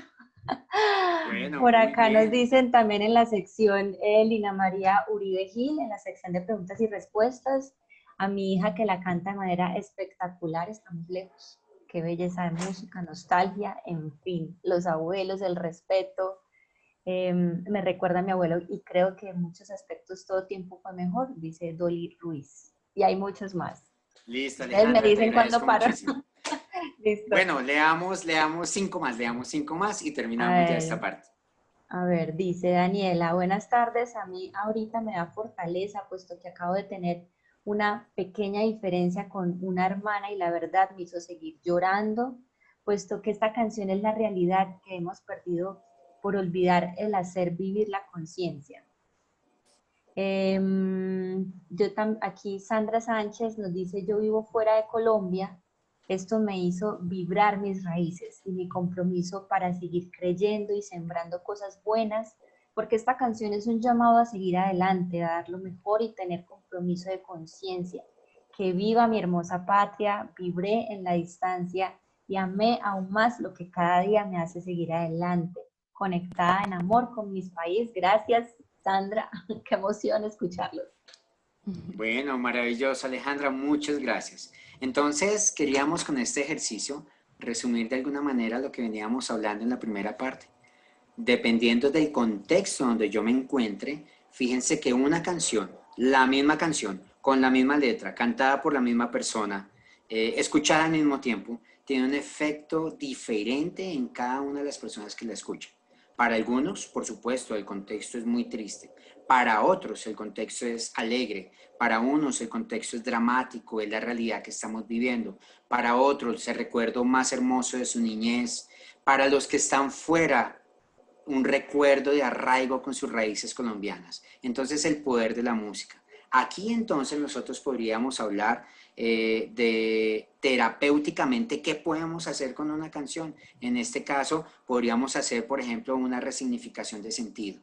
Speaker 2: Bueno,
Speaker 4: Por
Speaker 2: muy
Speaker 4: acá nos
Speaker 2: bien.
Speaker 4: dicen también en la sección Lina María Uribe Gil, en la sección de preguntas y respuestas, a mi hija que la canta de manera espectacular, estamos lejos. Qué belleza de música, nostalgia, en fin, los abuelos, el respeto. Me recuerda a mi abuelo y creo que en muchos aspectos todo tiempo fue mejor, dice Dolly Ruiz. Y hay muchos más.
Speaker 2: Listo,
Speaker 4: Ustedes me
Speaker 2: Alejandra, te
Speaker 4: dicen cuándo
Speaker 2: agradezco
Speaker 4: paro.
Speaker 2: muchísimo.
Speaker 4: Listo.
Speaker 2: Bueno, leamos cinco más y
Speaker 4: A
Speaker 2: terminamos ya esta
Speaker 4: ver.
Speaker 2: parte.
Speaker 4: A ver, dice Daniela, buenas tardes. A mí ahorita me da fortaleza, puesto que acabo de tener una pequeña diferencia con una hermana y la verdad me hizo seguir llorando, puesto que esta canción es la realidad que hemos perdido por olvidar el hacer vivir la conciencia. Aquí Sandra Sánchez nos dice, yo vivo fuera de Colombia, esto me hizo vibrar mis raíces y mi compromiso para seguir creyendo y sembrando cosas buenas, porque esta canción es un llamado a seguir adelante, a dar lo mejor y tener compromiso de conciencia. Que viva mi hermosa patria, vibré en la distancia y amé aún más lo que cada día me hace seguir adelante, conectada en amor con mis países. Gracias, Sandra, qué emoción escucharlos.
Speaker 2: Bueno, maravilloso, Alejandra, muchas gracias. Entonces, queríamos con este ejercicio resumir de alguna manera lo que veníamos hablando en la primera parte. Dependiendo del contexto donde yo me encuentre, fíjense que una canción, la misma canción, con la misma letra, cantada por la misma persona, escuchada al mismo tiempo, tiene un efecto diferente en cada una de las personas que la escuchan. Para algunos, por supuesto, el contexto es muy triste. Para otros, el contexto es alegre. Para unos, el contexto es dramático, es la realidad que estamos viviendo. Para otros, el recuerdo más hermoso de su niñez. Para los que están fuera, un recuerdo de arraigo con sus raíces colombianas. Entonces, el poder de la música. Aquí entonces nosotros podríamos hablar de terapéuticamente qué podemos hacer con una canción. En este caso, podríamos hacer, por ejemplo, una resignificación de sentido.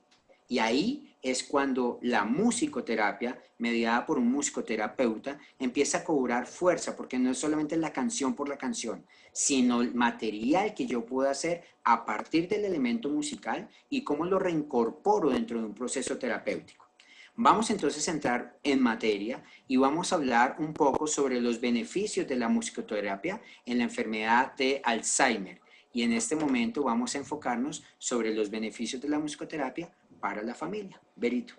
Speaker 2: Y ahí es cuando la musicoterapia, mediada por un musicoterapeuta, empieza a cobrar fuerza, porque no es solamente la canción por la canción, sino el material que yo puedo hacer a partir del elemento musical y cómo lo reincorporo dentro de un proceso terapéutico. Vamos entonces a entrar en materia y vamos a hablar un poco sobre los beneficios de la musicoterapia en la enfermedad de Alzheimer. Y en este momento vamos a enfocarnos sobre los beneficios de la musicoterapia para la familia. Berito.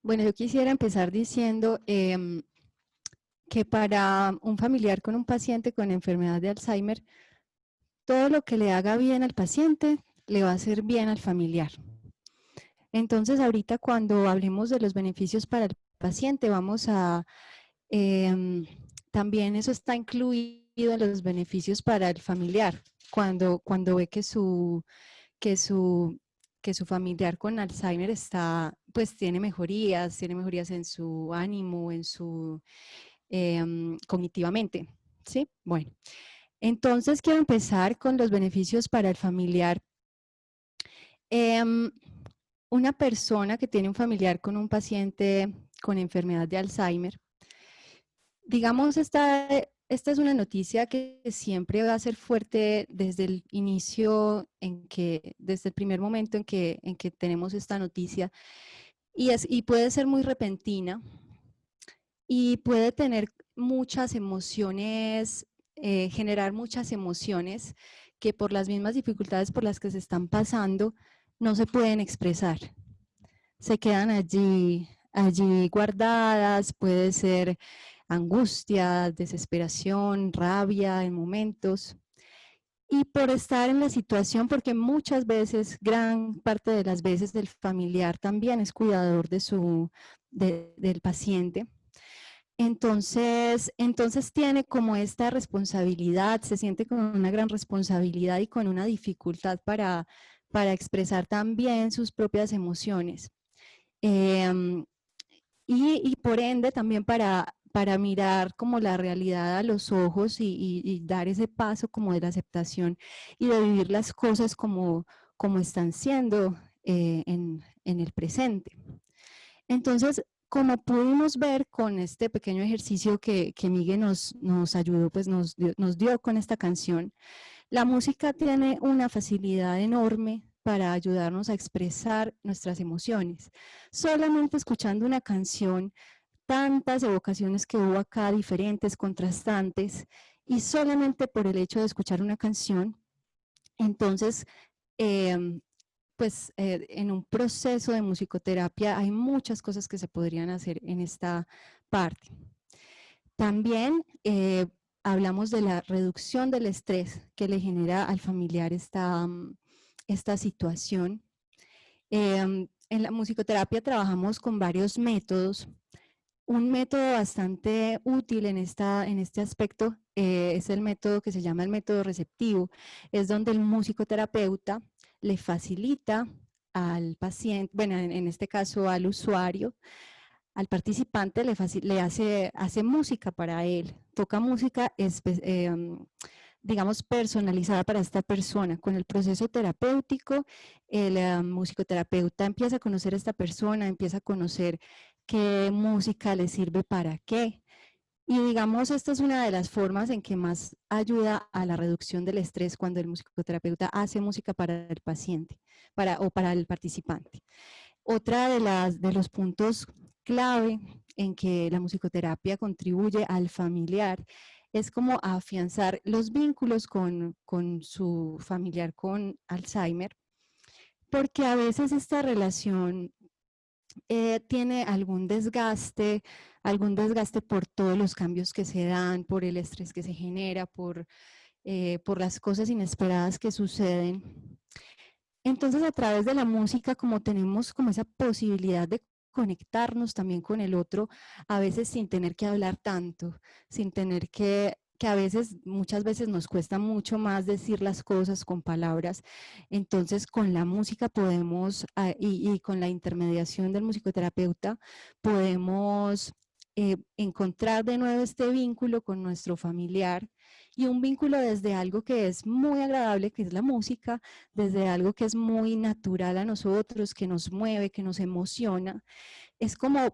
Speaker 3: Bueno, yo quisiera empezar diciendo que para un familiar con un paciente con enfermedad de Alzheimer, todo lo que le haga bien al paciente le va a hacer bien al familiar. Entonces, ahorita cuando hablemos de los beneficios para el paciente, vamos a, también eso está incluido en los beneficios para el familiar, cuando ve que su familiar con Alzheimer está, pues tiene mejorías en su ánimo, en su cognitivamente, ¿sí? Bueno, entonces quiero empezar con los beneficios para el familiar. Una persona que tiene un familiar con un paciente con enfermedad de Alzheimer, digamos, esta es una noticia que siempre va a ser fuerte desde el inicio, desde el primer momento en que tenemos esta noticia, y puede ser muy repentina y puede tener muchas emociones, generar muchas emociones que por las mismas dificultades por las que se están pasando no se pueden expresar. Se quedan allí guardadas, puede ser angustia, desesperación, rabia en momentos. Y por estar en la situación, porque muchas veces, gran parte de las veces, el familiar también es cuidador del paciente. Entonces tiene como esta responsabilidad, se siente con una gran responsabilidad y con una dificultad para expresar también sus propias emociones. Em, y por ende también para mirar como la realidad a los ojos y dar ese paso como de la aceptación y de vivir las cosas como están siendo en el presente. Entonces, como pudimos ver con este pequeño ejercicio que Miguel nos ayudó, pues nos dio con esta canción, la música tiene una facilidad enorme para ayudarnos a expresar nuestras emociones. Solamente escuchando una canción, tantas evocaciones que hubo acá, diferentes, contrastantes, y solamente por el hecho de escuchar una canción, entonces, pues en un proceso de musicoterapia hay muchas cosas que se podrían hacer en esta parte. También hablamos de la reducción del estrés que le genera al familiar esta situación. En la musicoterapia trabajamos con varios métodos. Un método bastante útil en este aspecto es el método que se llama el método receptivo. Es donde el musicoterapeuta le facilita al paciente, bueno, en este caso al usuario, al participante le hace música para él, toca música digamos personalizada para esta persona. Con el proceso terapéutico, el musicoterapeuta empieza a conocer a esta persona, empieza a conocer qué música le sirve para qué. Y digamos, esta es una de las formas en que más ayuda a la reducción del estrés cuando el musicoterapeuta hace música para el paciente o para el participante. Otra de los puntos clave en que la musicoterapia contribuye al familiar es como a afianzar los vínculos con su familiar con Alzheimer, porque a veces esta relación tiene algún desgaste por todos los cambios que se dan, por el estrés que se genera, por las cosas inesperadas que suceden. Entonces, a través de la música, como tenemos como esa posibilidad de conectarnos también con el otro, a veces sin tener que hablar tanto, sin tener que a veces, muchas veces nos cuesta mucho más decir las cosas con palabras. Entonces, con la música podemos, y con la intermediación del musicoterapeuta, podemos encontrar de nuevo este vínculo con nuestro familiar, y un vínculo desde algo que es muy agradable, que es la música, desde algo que es muy natural a nosotros, que nos mueve, que nos emociona. Es como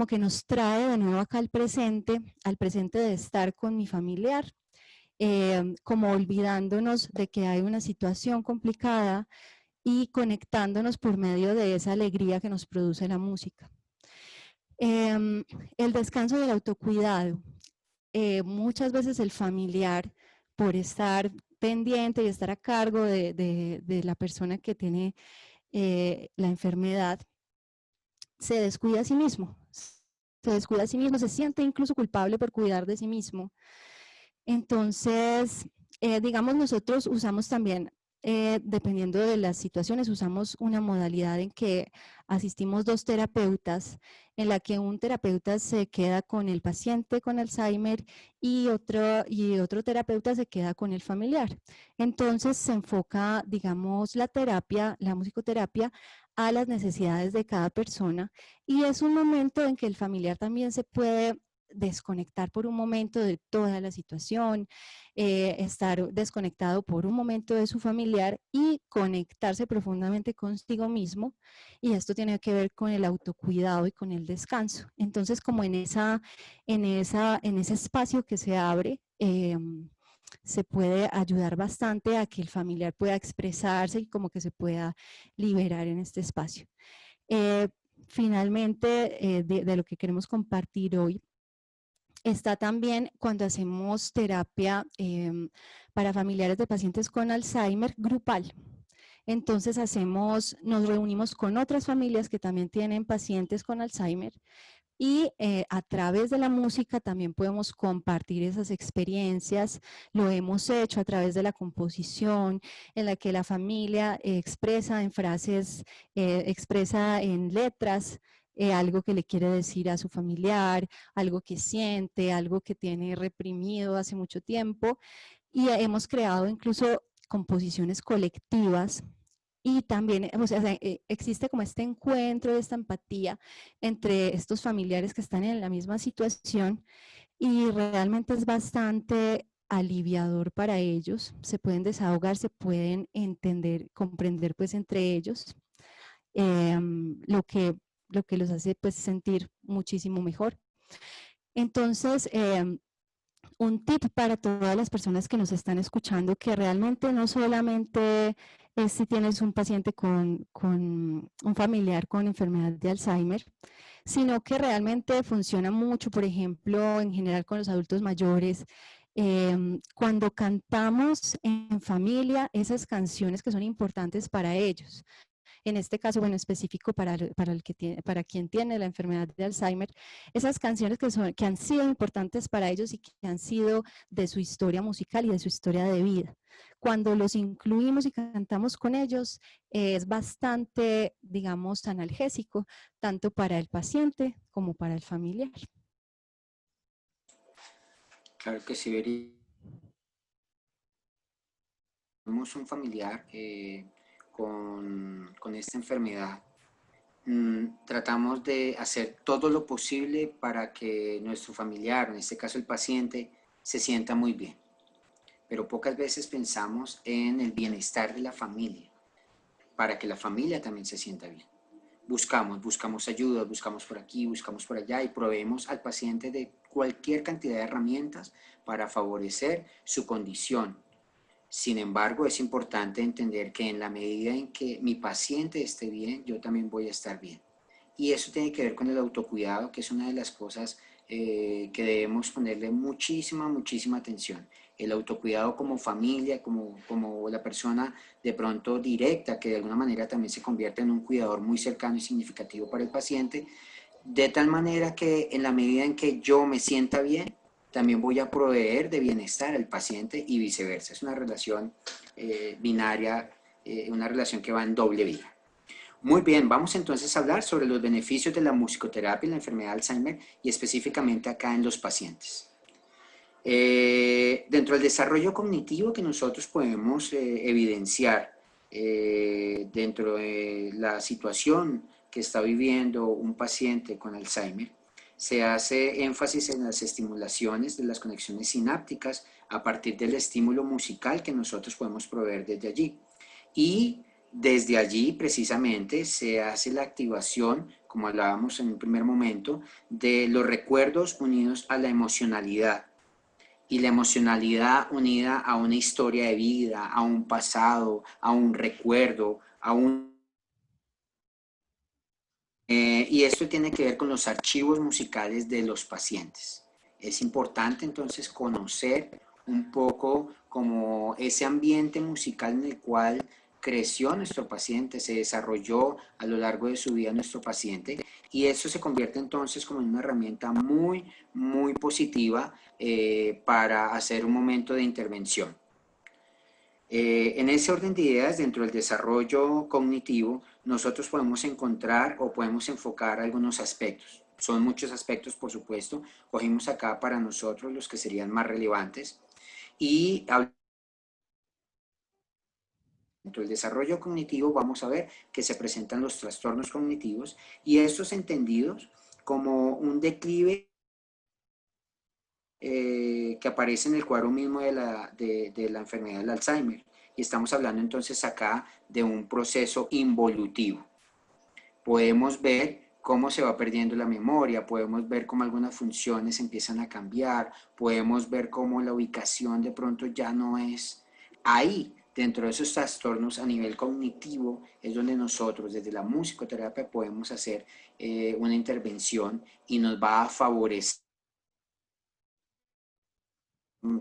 Speaker 3: que nos trae de nuevo acá al presente de estar con mi familiar, como olvidándonos de que hay una situación complicada y conectándonos por medio de esa alegría que nos produce la música. El descanso y el autocuidado. Muchas veces el familiar, por estar pendiente y estar a cargo de la persona que tiene la enfermedad, se descuida a sí mismo. Se descuida a sí mismo, se siente incluso culpable por cuidar de sí mismo. Entonces, digamos, nosotros usamos también, dependiendo de las situaciones, usamos una modalidad en que asistimos 2 terapeutas, en la que un terapeuta se queda con el paciente con Alzheimer y otro terapeuta se queda con el familiar. Entonces se enfoca, digamos, la musicoterapia a las necesidades de cada persona, y es un momento en que el familiar también se puede desconectar por un momento de toda la situación, estar desconectado por un momento de su familiar y conectarse profundamente consigo mismo, y esto tiene que ver con el autocuidado y con el descanso. Entonces, como en ese espacio que se abre, se puede ayudar bastante a que el familiar pueda expresarse y como que se pueda liberar en este espacio. finalmente, de lo que queremos compartir hoy, está también cuando hacemos terapia para familiares de pacientes con Alzheimer grupal. Entonces nos reunimos con otras familias que también tienen pacientes con Alzheimer y a través de la música también podemos compartir esas experiencias. Lo hemos hecho a través de la composición, en la que la familia expresa en frases, expresa en letras algo que le quiere decir a su familiar, algo que siente, algo que tiene reprimido hace mucho tiempo. Y hemos creado incluso composiciones colectivas. Y también, o sea, existe como este encuentro, esta empatía entre estos familiares que están en la misma situación y realmente es bastante aliviador para ellos. Se pueden desahogar, se pueden entender, comprender pues entre ellos lo que los hace pues sentir muchísimo mejor. Entonces, un tip para todas las personas que nos están escuchando, que realmente no solamente es si tienes un paciente con un familiar con enfermedad de Alzheimer, sino que realmente funciona mucho, por ejemplo, en general con los adultos mayores. Cuando cantamos en familia esas canciones que son importantes para ellos, en este caso, bueno, específico para quien tiene la enfermedad de Alzheimer, esas canciones que han sido importantes para ellos y que han sido de su historia musical y de su historia de vida. Cuando los incluimos y cantamos con ellos, es bastante, digamos, analgésico, tanto para el paciente como para el familiar.
Speaker 2: Claro que sí, Veri. Tenemos un familiar con esta enfermedad. Tratamos de hacer todo lo posible para que nuestro familiar, en este caso el paciente, se sienta muy bien. Pero pocas veces pensamos en el bienestar de la familia, para que la familia también se sienta bien. Buscamos ayuda, buscamos por aquí, buscamos por allá y proveemos al paciente de cualquier cantidad de herramientas para favorecer su condición. Sin embargo, es importante entender que en la medida en que mi paciente esté bien, yo también voy a estar bien. Y eso tiene que ver con el autocuidado, que es una de las cosas que debemos ponerle muchísima atención. El autocuidado como familia, como la persona de pronto directa, que de alguna manera también se convierte en un cuidador muy cercano y significativo para el paciente, de tal manera que en la medida en que yo me sienta bien, también voy a proveer de bienestar al paciente y viceversa. Es una relación binaria, una relación que va en doble vía. Muy bien, vamos entonces a hablar sobre los beneficios de la musicoterapia en la enfermedad de Alzheimer y específicamente acá en los pacientes. Dentro del desarrollo cognitivo que nosotros podemos evidenciar dentro de la situación que está viviendo un paciente con Alzheimer, se hace énfasis en las estimulaciones de las conexiones sinápticas a partir del estímulo musical que nosotros podemos proveer desde allí. Y desde allí precisamente se hace la activación, como hablábamos en un primer momento, de los recuerdos unidos a la emocionalidad. Y la emocionalidad unida a una historia de vida, a un pasado, a un recuerdo, a un... y esto tiene que ver con los archivos musicales de los pacientes. Es importante entonces conocer un poco como ese ambiente musical en el cual creció nuestro paciente, se desarrolló a lo largo de su vida nuestro paciente, y eso se convierte entonces como en una herramienta muy positiva para hacer un momento de intervención. En ese orden de ideas, dentro del desarrollo cognitivo, nosotros podemos encontrar o podemos enfocar algunos aspectos. Son muchos aspectos, por supuesto. Cogimos acá para nosotros los que serían más relevantes. Y dentro del desarrollo cognitivo vamos a ver que se presentan los trastornos cognitivos y estos entendidos como un declive que aparece en el cuadro mismo de la enfermedad del Alzheimer. Y estamos hablando entonces acá de un proceso involutivo. Podemos ver cómo se va perdiendo la memoria, podemos ver cómo algunas funciones empiezan a cambiar, podemos ver cómo la ubicación de pronto ya no es ahí, Dentro de esos trastornos a nivel cognitivo es donde nosotros desde la musicoterapia podemos hacer una intervención y nos va a favorecer.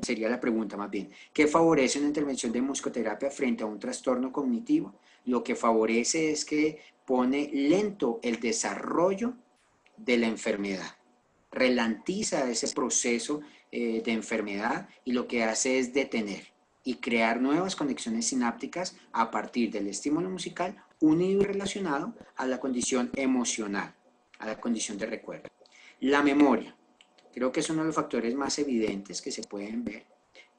Speaker 2: Sería la pregunta más bien, ¿qué favorece una intervención de musicoterapia frente a un trastorno cognitivo? Lo que favorece es que pone lento el desarrollo de la enfermedad, ralentiza ese proceso de enfermedad y lo que hace es detener y crear nuevas conexiones sinápticas a partir del estímulo musical unido y relacionado a la condición emocional, a la condición de recuerdo. La memoria. Creo que es uno de los factores más evidentes que se pueden ver,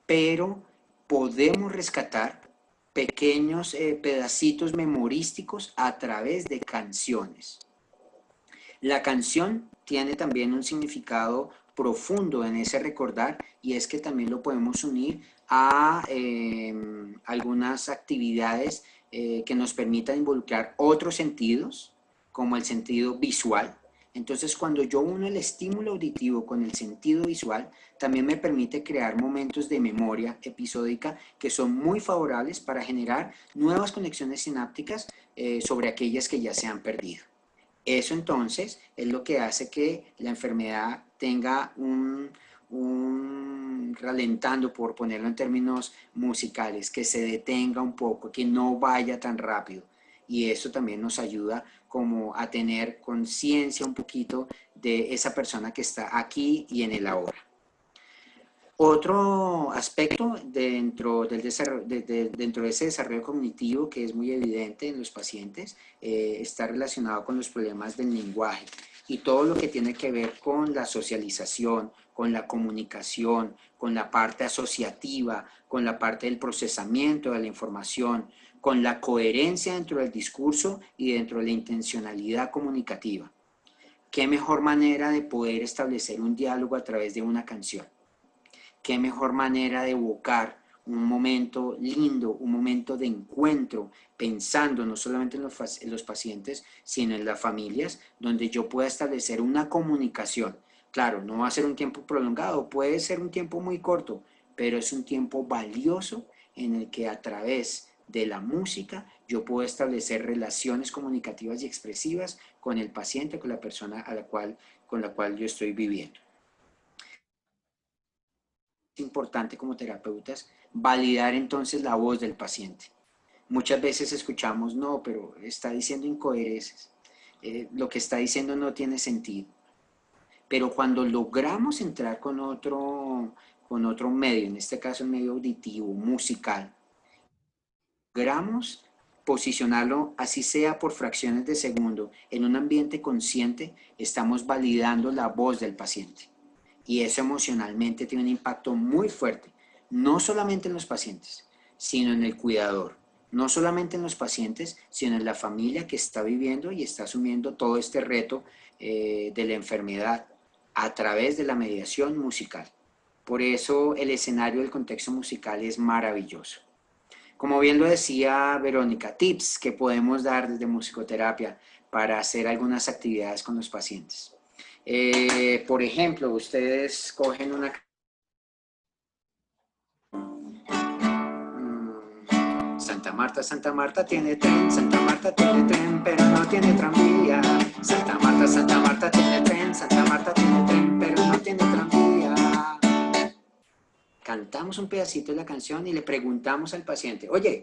Speaker 2: pero podemos rescatar pequeños pedacitos memorísticos a través de canciones. La canción tiene también un significado profundo en ese recordar y es que también lo podemos unir a algunas actividades que nos permitan involucrar otros sentidos, como el sentido visual. Entonces, cuando yo uno el estímulo auditivo con el sentido visual, también me permite crear momentos de memoria episódica que son muy favorables para generar nuevas conexiones sinápticas sobre aquellas que ya se han perdido. Eso entonces es lo que hace que la enfermedad tenga un ralentando, por ponerlo en términos musicales, que se detenga un poco, que no vaya tan rápido. Y eso también nos ayuda como a tener conciencia un poquito de esa persona que está aquí y en el ahora. Otro aspecto dentro de ese desarrollo cognitivo que es muy evidente en los pacientes está relacionado con los problemas del lenguaje y todo lo que tiene que ver con la socialización, con la comunicación, con la parte asociativa, con la parte del procesamiento de la información, con la coherencia dentro del discurso y dentro de la intencionalidad comunicativa. ¿Qué mejor manera de poder establecer un diálogo a través de una canción? ¿Qué mejor manera de evocar un momento lindo, un momento de encuentro, pensando no solamente en los pacientes, sino en las familias, donde yo pueda establecer una comunicación? Claro, no va a ser un tiempo prolongado, puede ser un tiempo muy corto, pero es un tiempo valioso en el que a través de la música yo puedo establecer relaciones comunicativas y expresivas con el paciente, con la persona con la cual yo estoy viviendo. Importante como terapeutas validar entonces la voz del paciente. Muchas veces escuchamos, no, pero está diciendo incoherencias, lo que está diciendo no tiene sentido. Pero cuando logramos entrar con otro medio, en este caso el medio auditivo, musical, logramos posicionarlo, así sea por fracciones de segundo, en un ambiente consciente, estamos validando la voz del paciente. Y eso emocionalmente tiene un impacto muy fuerte, no solamente en los pacientes, sino en el cuidador. No solamente en los pacientes, sino en la familia que está viviendo y está asumiendo todo este reto de la enfermedad a través de la mediación musical. Por eso el escenario del contexto musical es maravilloso. Como bien lo decía Verónica, tips que podemos dar desde musicoterapia para hacer algunas actividades con los pacientes. Por ejemplo, ustedes cogen una... Santa Marta tiene tren, Santa Marta tiene tren, pero no tiene tranvía. Santa Marta tiene tren, Santa Marta tiene tren, pero no tiene tranvía. Cantamos un pedacito de la canción y le preguntamos al paciente, oye,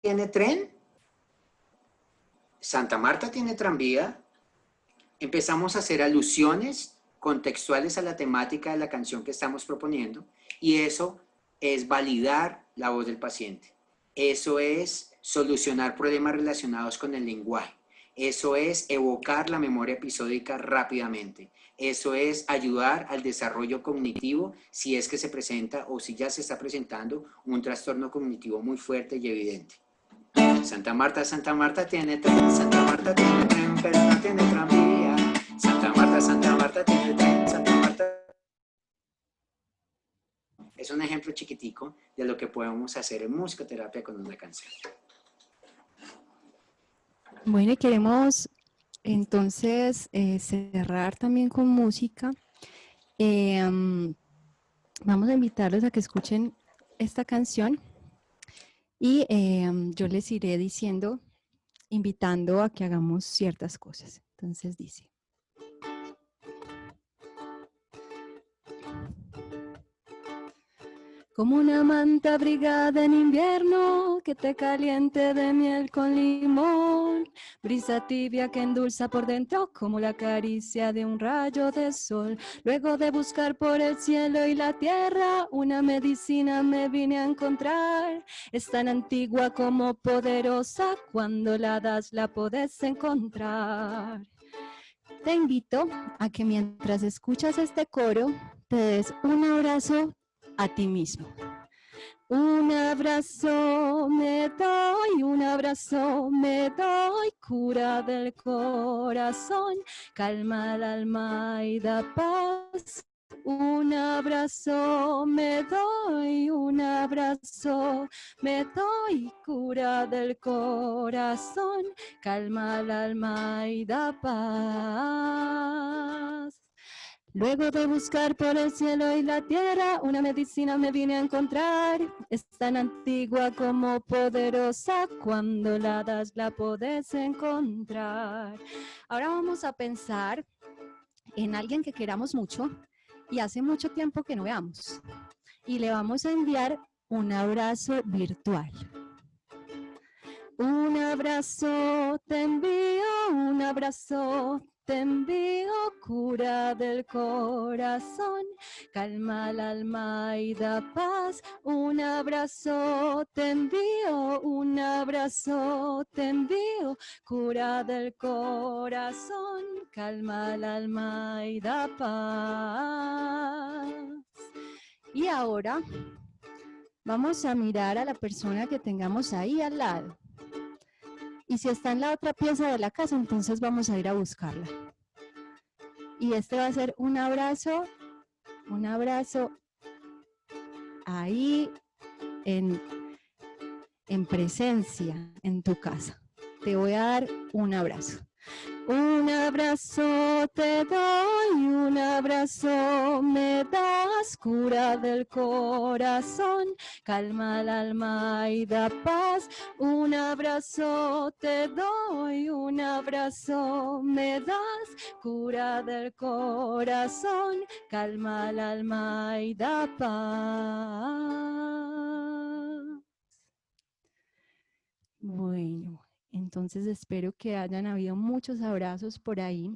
Speaker 2: ¿tiene tren? Santa Marta tiene tranvía. Empezamos a hacer alusiones contextuales a la temática de la canción que estamos proponiendo y eso es validar la voz del paciente. Eso es solucionar problemas relacionados con el lenguaje. Eso es evocar la memoria episódica rápidamente. Eso es ayudar al desarrollo cognitivo si es que se presenta o si ya se está presentando un trastorno cognitivo muy fuerte y evidente. Santa Marta tiene tren, Santa Marta tiene tren, pero no tiene tranvía. Santa Marta tiene tren, Santa Marta. Es un ejemplo chiquitico de lo que podemos hacer en musicoterapia con una canción.
Speaker 3: Bueno, y queremos entonces cerrar también con música. Vamos a invitarlos a que escuchen esta canción y yo les iré diciendo, invitando a que hagamos ciertas cosas. Entonces dice. Como una manta abrigada en invierno que te caliente de miel con limón, brisa tibia que endulza por dentro como la caricia de un rayo de sol. Luego de buscar por el cielo y la tierra, una medicina me vine a encontrar. Es tan antigua como poderosa, cuando la das la podés encontrar. Te invito a que mientras escuchas este coro, te des un abrazo a ti mismo. Un abrazo me doy, un abrazo me doy, cura del corazón, calma el alma y da paz. Un abrazo me doy, un abrazo me doy, cura del corazón, calma el alma y da paz. Luego de buscar por el cielo y la tierra, una medicina me vine a encontrar. Es tan antigua como poderosa, cuando la das la podés encontrar. Ahora vamos a pensar en alguien que queramos mucho y hace mucho tiempo que no veamos. Y le vamos a enviar un abrazo virtual. Un abrazo te envío, un abrazo te envío, cura del corazón, calma el alma y da paz. Un abrazo te envío, un abrazo te envío, cura del corazón, calma el alma y da paz. Y ahora vamos a mirar a la persona que tengamos ahí al lado. Y si está en la otra pieza de la casa, entonces vamos a ir a buscarla. Y este va a ser un abrazo ahí en presencia en tu casa. Te voy a dar un abrazo. Un abrazo te doy, un abrazo me das, cura del corazón, calma el alma y da paz. Un abrazo te doy, un abrazo me das, cura del corazón, calma el alma y da paz. Bueno. Entonces espero que hayan habido muchos abrazos por ahí.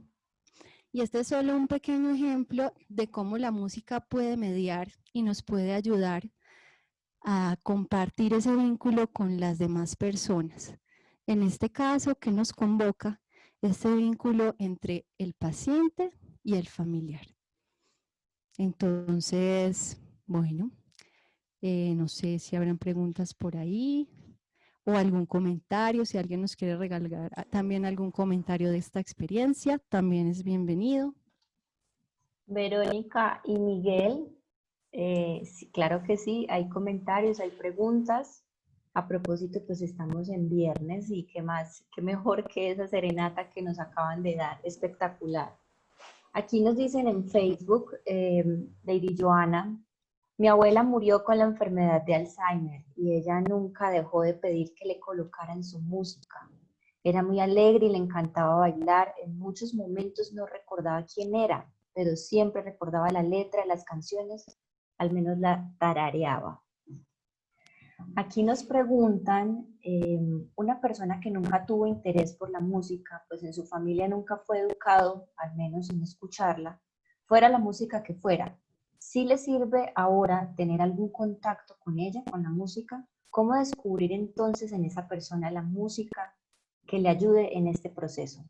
Speaker 3: Y este es solo un pequeño ejemplo de cómo la música puede mediar y nos puede ayudar a compartir ese vínculo con las demás personas. En este caso, que nos convoca este vínculo entre el paciente y el familiar. Entonces, bueno, no sé si habrán preguntas por ahí. O algún comentario, si alguien nos quiere regalar también algún comentario de esta experiencia, también es bienvenido.
Speaker 4: Verónica y Miguel, sí, claro que sí, hay comentarios, hay preguntas. A propósito, pues estamos en viernes y qué más, qué mejor que esa serenata que nos acaban de dar, espectacular. Aquí nos dicen en Facebook, Lady Joana, mi abuela murió con la enfermedad de Alzheimer y ella nunca dejó de pedir que le colocaran su música. Era muy alegre y le encantaba bailar. En muchos momentos no recordaba quién era, pero siempre recordaba la letra de las canciones, al menos la tarareaba. Aquí nos preguntan, una persona que nunca tuvo interés por la música, pues en su familia nunca fue educado, al menos en escucharla, fuera la música que fuera. ¿Sí le sirve ahora tener algún contacto con ella, con la música? ¿Cómo descubrir entonces en esa persona la música que le ayude en este proceso?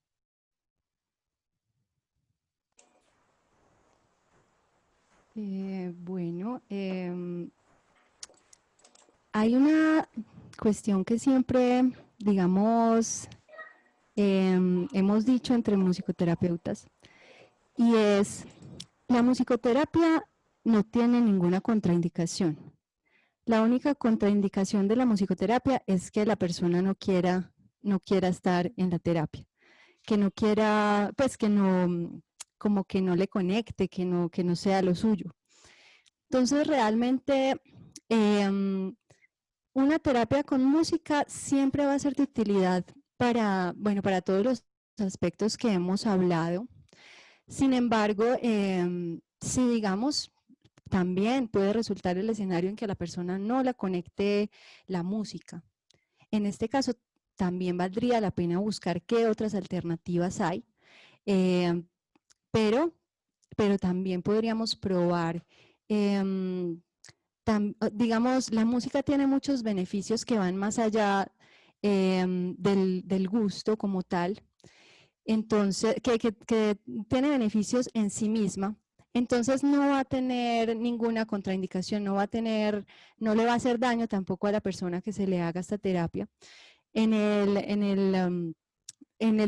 Speaker 3: Bueno, hay una cuestión que siempre, digamos, hemos dicho entre musicoterapeutas, y es, la musicoterapia no tiene ninguna contraindicación. La única contraindicación de la musicoterapia es que la persona no quiera estar en la terapia, que no quiera, pues que no, como que no le conecte, que no sea lo suyo. Entonces realmente una terapia con música siempre va a ser de utilidad para, bueno, para todos los aspectos que hemos hablado. Sin embargo, si digamos, también puede resultar el escenario en que a la persona no la conecte la música. En este caso, también valdría la pena buscar qué otras alternativas hay, eh, pero también podríamos probar, digamos, la música tiene muchos beneficios que van más allá del gusto como tal, entonces, que tiene beneficios en sí misma, entonces no va a tener ninguna contraindicación, no le va a hacer daño tampoco a la persona que se le haga esta terapia. En el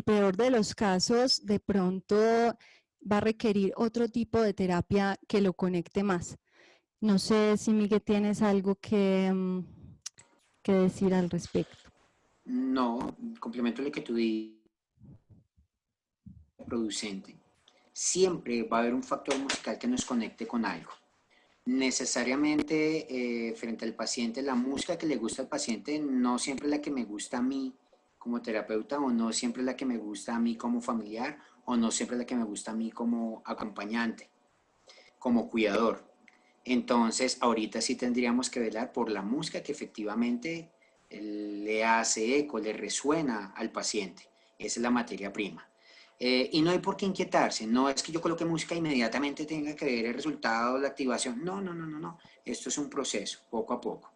Speaker 3: peor de los casos, de pronto va a requerir otro tipo de terapia que lo conecte más. No sé si Miguel tienes algo que decir al respecto.
Speaker 2: No, complemento lo que tú dices, producente. Siempre va a haber un factor musical que nos conecte con algo. Necesariamente frente al paciente, la música que le gusta al paciente no siempre es la que me gusta a mí como terapeuta, o no siempre es la que me gusta a mí como familiar, o no siempre es la que me gusta a mí como acompañante, como cuidador. Entonces, ahorita sí tendríamos que velar por la música que efectivamente le hace eco, le resuena al paciente. Esa es la materia prima. Y no hay por qué inquietarse, no es que yo coloque música e inmediatamente tenga que ver el resultado, la activación, no, no, no, no, no. Esto es un proceso, poco a poco.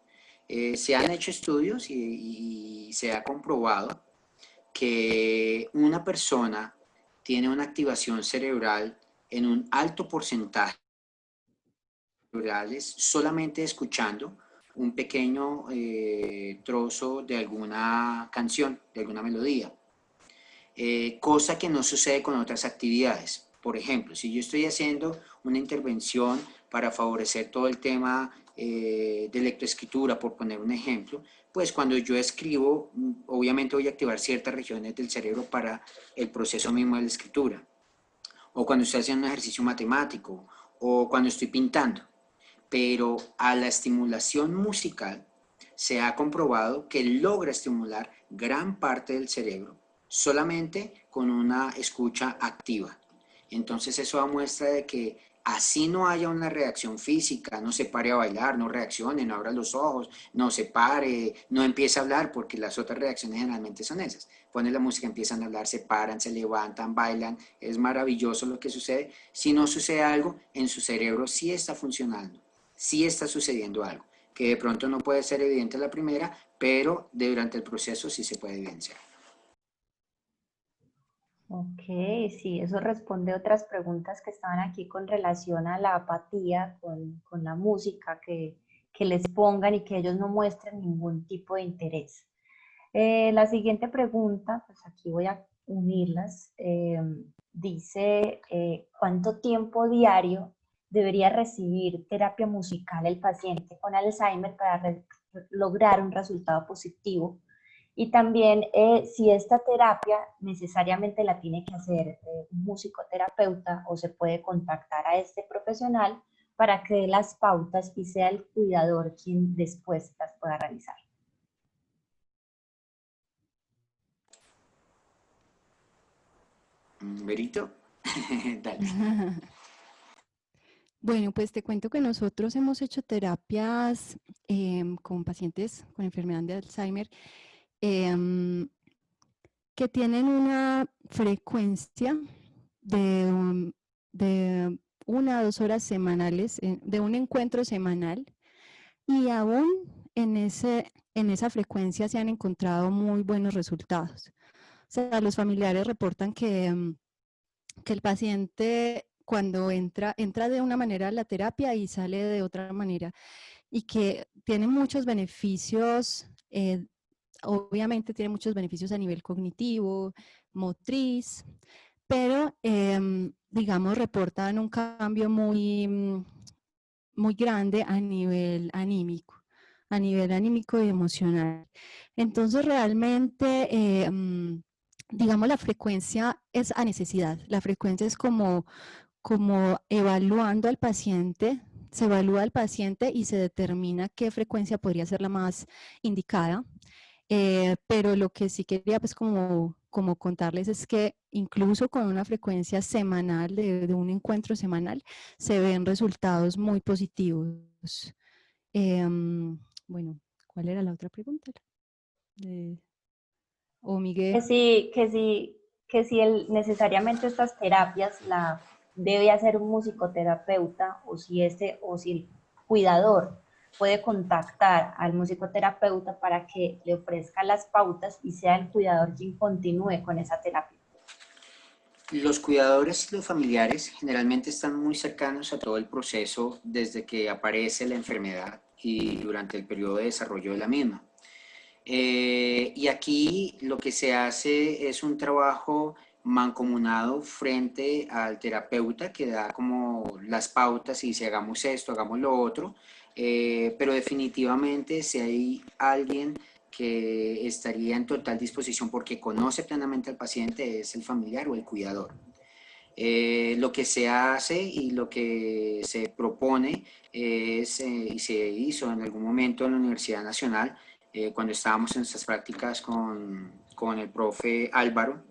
Speaker 2: Se han hecho estudios y se ha comprobado que una persona tiene una activación cerebral en un alto porcentaje cerebrales solamente escuchando un pequeño trozo de alguna canción, de alguna melodía. Cosa que no sucede con otras actividades. Por ejemplo, si yo estoy haciendo una intervención para favorecer todo el tema de lectoescritura, por poner un ejemplo, pues cuando yo escribo, obviamente voy a activar ciertas regiones del cerebro para el proceso mismo de la escritura. O cuando estoy haciendo un ejercicio matemático, o cuando estoy pintando. Pero a la estimulación musical se ha comprobado que logra estimular gran parte del cerebro solamente con una escucha activa. Entonces eso da muestra de que así no haya una reacción física, no se pare a bailar, no reaccione, no abra los ojos, no se pare, no empiece a hablar, porque las otras reacciones generalmente son esas. Ponen la música, empiezan a hablar, se paran, se levantan, bailan, es maravilloso lo que sucede. Si no sucede algo, en su cerebro sí está funcionando, sí está sucediendo algo, que de pronto no puede ser evidente la primera, pero durante el proceso sí se puede evidenciar.
Speaker 4: Ok, sí, eso responde a otras preguntas que estaban aquí con relación a la apatía con la música, que les pongan y que ellos no muestren ningún tipo de interés. La siguiente pregunta, pues aquí voy a unirlas, dice, ¿cuánto tiempo diario debería recibir terapia musical el paciente con Alzheimer para lograr un resultado positivo? Y también si esta terapia necesariamente la tiene que hacer un musicoterapeuta o se puede contactar a este profesional para que dé las pautas y sea el cuidador quien después las pueda realizar.
Speaker 2: ¿Verito? Dale.
Speaker 3: Bueno, pues te cuento que nosotros hemos hecho terapias con pacientes con enfermedad de Alzheimer que tienen una frecuencia de 1 a 2 horas semanales, de un encuentro semanal, y aún en esa frecuencia se han encontrado muy buenos resultados. O sea, los familiares reportan que el paciente cuando entra de una manera a la terapia y sale de otra manera, y que tiene muchos beneficios, obviamente tiene muchos beneficios a nivel cognitivo, motriz, pero digamos reportan un cambio muy grande a nivel anímico y emocional. Entonces realmente digamos, la frecuencia es a necesidad. La frecuencia es como evaluando al paciente se evalúa al paciente y se determina qué frecuencia podría ser la más indicada. Pero lo que sí quería pues como contarles es que incluso con una frecuencia semanal, de un encuentro semanal, se ven resultados muy positivos. Bueno, ¿cuál era la otra pregunta? O Miguel.
Speaker 4: Que si necesariamente estas terapias la debe hacer un musicoterapeuta o si el cuidador puede contactar al musicoterapeuta para que le ofrezca las pautas y sea el cuidador quien continúe con esa terapia.
Speaker 2: Los cuidadores y los familiares generalmente están muy cercanos a todo el proceso desde que aparece la enfermedad y durante el periodo de desarrollo de la misma. Y aquí lo que se hace es un trabajo mancomunado frente al terapeuta que da como las pautas y si hagamos esto, hagamos lo otro, pero definitivamente si hay alguien que estaría en total disposición porque conoce plenamente al paciente es el familiar o el cuidador. Lo que se hace y lo que se propone es, y se hizo en algún momento en la Universidad Nacional, cuando estábamos en nuestras prácticas con el profe Álvaro,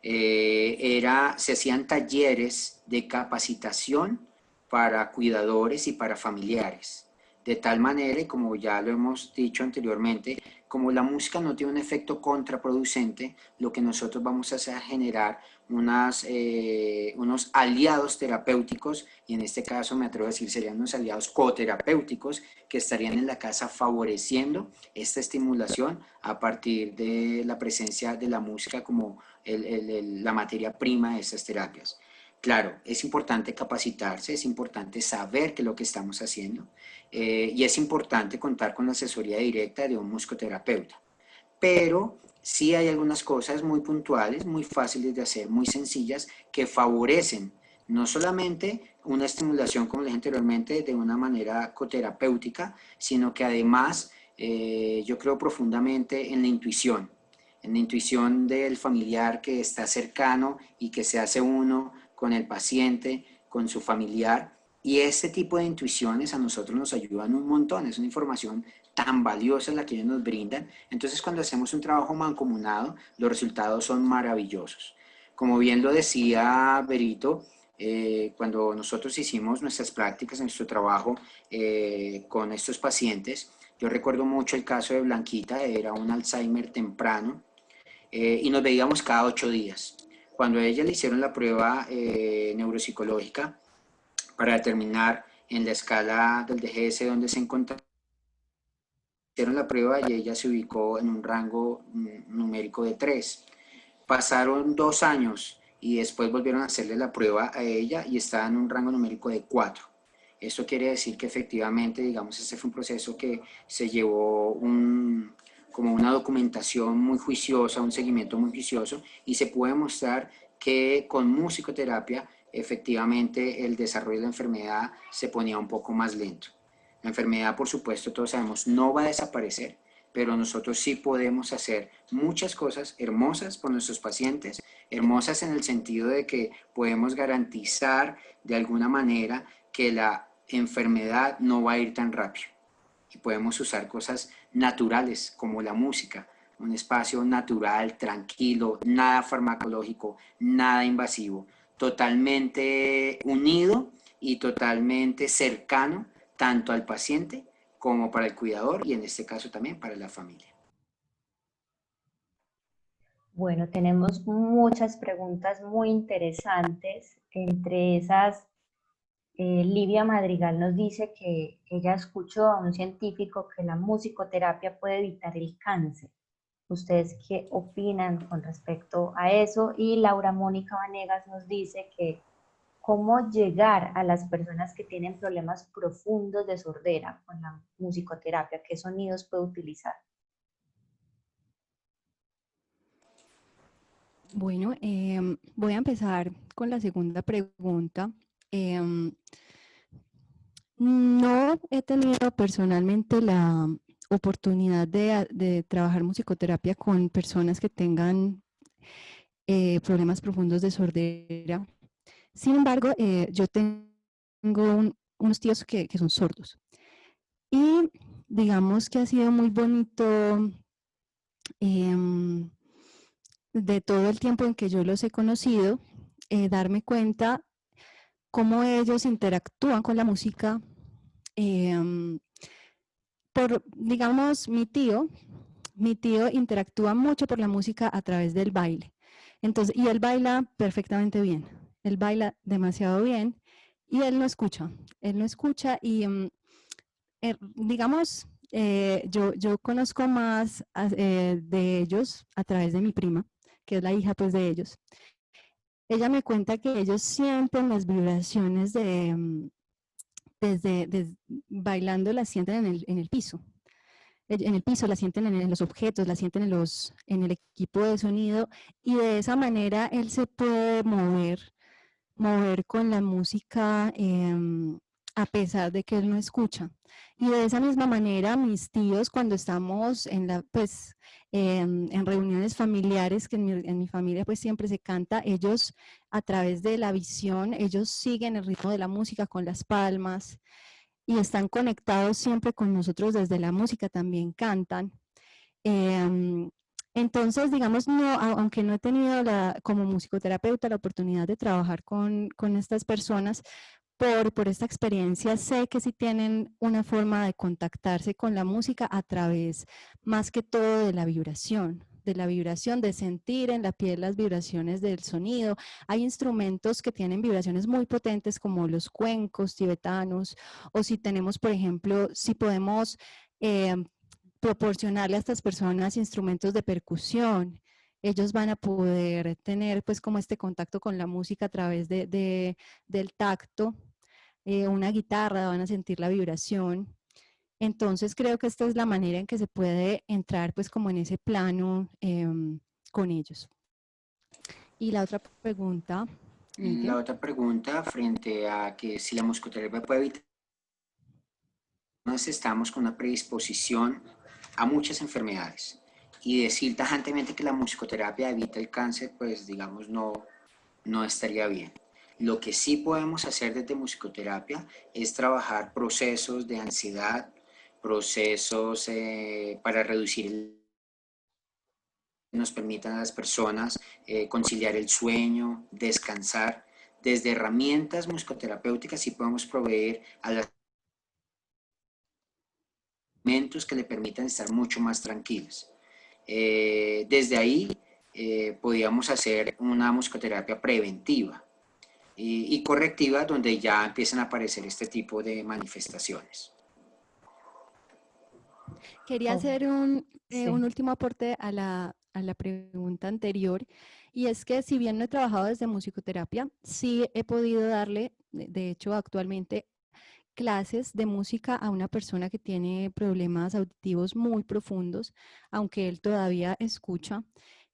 Speaker 2: se hacían talleres de capacitación para cuidadores y para familiares. De tal manera, y como ya lo hemos dicho anteriormente, como la música no tiene un efecto contraproducente, lo que nosotros vamos a hacer es generar unos aliados terapéuticos, y en este caso me atrevo a decir serían unos aliados coterapéuticos que estarían en la casa favoreciendo esta estimulación a partir de la presencia de la música como la materia prima de estas terapias. Claro, es importante capacitarse, es importante saber qué es lo que estamos haciendo y es importante contar con la asesoría directa de un musicoterapeuta. Pero sí hay algunas cosas muy puntuales, muy fáciles de hacer, muy sencillas, que favorecen no solamente una estimulación, como les dije anteriormente, de una manera coterapéutica, sino que además yo creo profundamente en la intuición del familiar que está cercano y que se hace uno con el paciente, con su familiar. Y este tipo de intuiciones a nosotros nos ayudan un montón, es una información tan valiosa la que ellos nos brindan. Entonces, cuando hacemos un trabajo mancomunado, los resultados son maravillosos. Como bien lo decía Berito, cuando nosotros hicimos nuestras prácticas, nuestro trabajo con estos pacientes, yo recuerdo mucho el caso de Blanquita, era un Alzheimer temprano, y nos veíamos cada 8 días. Cuando a ella le hicieron la prueba neuropsicológica para determinar en la escala del DGS donde se encontraba, hicieron la prueba y ella se ubicó en un rango numérico de 3. Pasaron 2 años y después volvieron a hacerle la prueba a ella y estaba en un rango numérico de 4. Esto quiere decir que efectivamente, digamos, ese fue un proceso que se llevó como una documentación muy juiciosa, un seguimiento muy juicioso, y se puede mostrar que con musicoterapia efectivamente el desarrollo de la enfermedad se ponía un poco más lento. La enfermedad, por supuesto, todos sabemos, no va a desaparecer, pero nosotros sí podemos hacer muchas cosas hermosas por nuestros pacientes, hermosas en el sentido de que podemos garantizar de alguna manera que la enfermedad no va a ir tan rápido. Y podemos usar cosas naturales como la música, un espacio natural, tranquilo, nada farmacológico, nada invasivo, totalmente unido y totalmente cercano tanto al paciente como para el cuidador y en este caso también para la familia.
Speaker 4: Bueno, tenemos muchas preguntas muy interesantes. Entre esas, Livia Madrigal nos dice que ella escuchó a un científico que la musicoterapia puede evitar el cáncer. ¿Ustedes qué opinan con respecto a eso? Y Laura Mónica Vanegas nos dice que cómo llegar a las personas que tienen problemas profundos de sordera con la musicoterapia, qué sonidos puede utilizar.
Speaker 3: Bueno, voy a empezar con la segunda pregunta. No he tenido personalmente la oportunidad de trabajar musicoterapia con personas que tengan problemas profundos de sordera. Sin embargo, yo tengo unos tíos que son sordos. Y digamos que ha sido muy bonito de todo el tiempo en que yo los he conocido, darme cuenta cómo ellos interactúan con la música. Digamos, mi tío interactúa mucho por la música a través del baile. Entonces, y él baila perfectamente bien, él baila demasiado bien y él no escucha y digamos, yo conozco más de ellos a través de mi prima, que es la hija pues de ellos. Ella me cuenta que ellos sienten las vibraciones desde bailando, las sienten en el piso. En el piso, la sienten en los objetos, la sienten en el equipo de sonido y de esa manera él se puede mover con la música a pesar de que él no escucha. Y de esa misma manera mis tíos cuando estamos en reuniones familiares, que en mi familia pues siempre se canta, ellos a través de la visión, ellos siguen el ritmo de la música con las palmas y están conectados siempre con nosotros desde la música, también cantan. Entonces, digamos, aunque no he tenido como musicoterapeuta la oportunidad de trabajar con estas personas, por esta experiencia sé que sí tienen una forma de contactarse con la música a través, más que todo, de la vibración, de sentir en la piel las vibraciones del sonido. Hay instrumentos que tienen vibraciones muy potentes como los cuencos tibetanos, o si tenemos, por ejemplo, si podemos proporcionarle a estas personas instrumentos de percusión, ellos van a poder tener pues como este contacto con la música a través del tacto, una guitarra, van a sentir la vibración. Entonces creo que esta es la manera en que se puede entrar pues como en ese plano con ellos. Y la otra pregunta, Miguel.
Speaker 2: La otra pregunta frente a que si la musicoterapia puede evitar, estamos con una predisposición a muchas enfermedades y decir tajantemente que la musicoterapia evita el cáncer, pues digamos no estaría bien. Lo que sí podemos hacer desde musicoterapia es trabajar procesos de ansiedad, procesos para reducir, nos permitan a las personas conciliar el sueño, descansar. Desde herramientas musicoterapéuticas sí podemos proveer a las elementos que le permitan estar mucho más tranquilas. Desde ahí podríamos hacer una musicoterapia preventiva y correctiva donde ya empiezan a aparecer este tipo de manifestaciones.
Speaker 3: Quería hacer
Speaker 4: Sí.
Speaker 3: un último aporte a la pregunta anterior, y es que si bien no he trabajado desde musicoterapia, sí he podido darle, de hecho actualmente, clases de música a una persona que tiene problemas auditivos muy profundos, aunque él todavía escucha.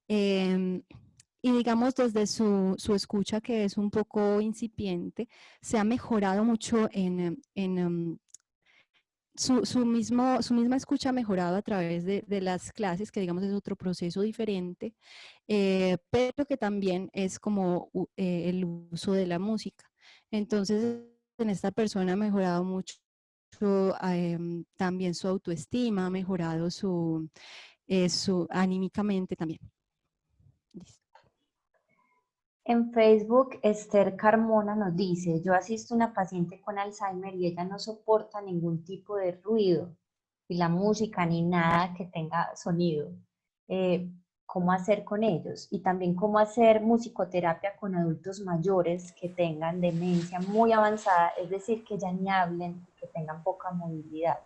Speaker 3: Y digamos, desde su escucha, que es un poco incipiente, se ha mejorado mucho su misma escucha ha mejorado a través de las clases, que digamos es otro proceso diferente, pero que también es como el uso de la música. Entonces, en esta persona ha mejorado mucho también su autoestima, ha mejorado su anímicamente también. Listo.
Speaker 4: En Facebook, Esther Carmona nos dice, yo asisto a una paciente con Alzheimer y ella no soporta ningún tipo de ruido, ni la música, ni nada que tenga sonido. ¿Cómo hacer con ellos? Y también cómo hacer musicoterapia con adultos mayores que tengan demencia muy avanzada, es decir, que ya ni hablen, que tengan poca movilidad.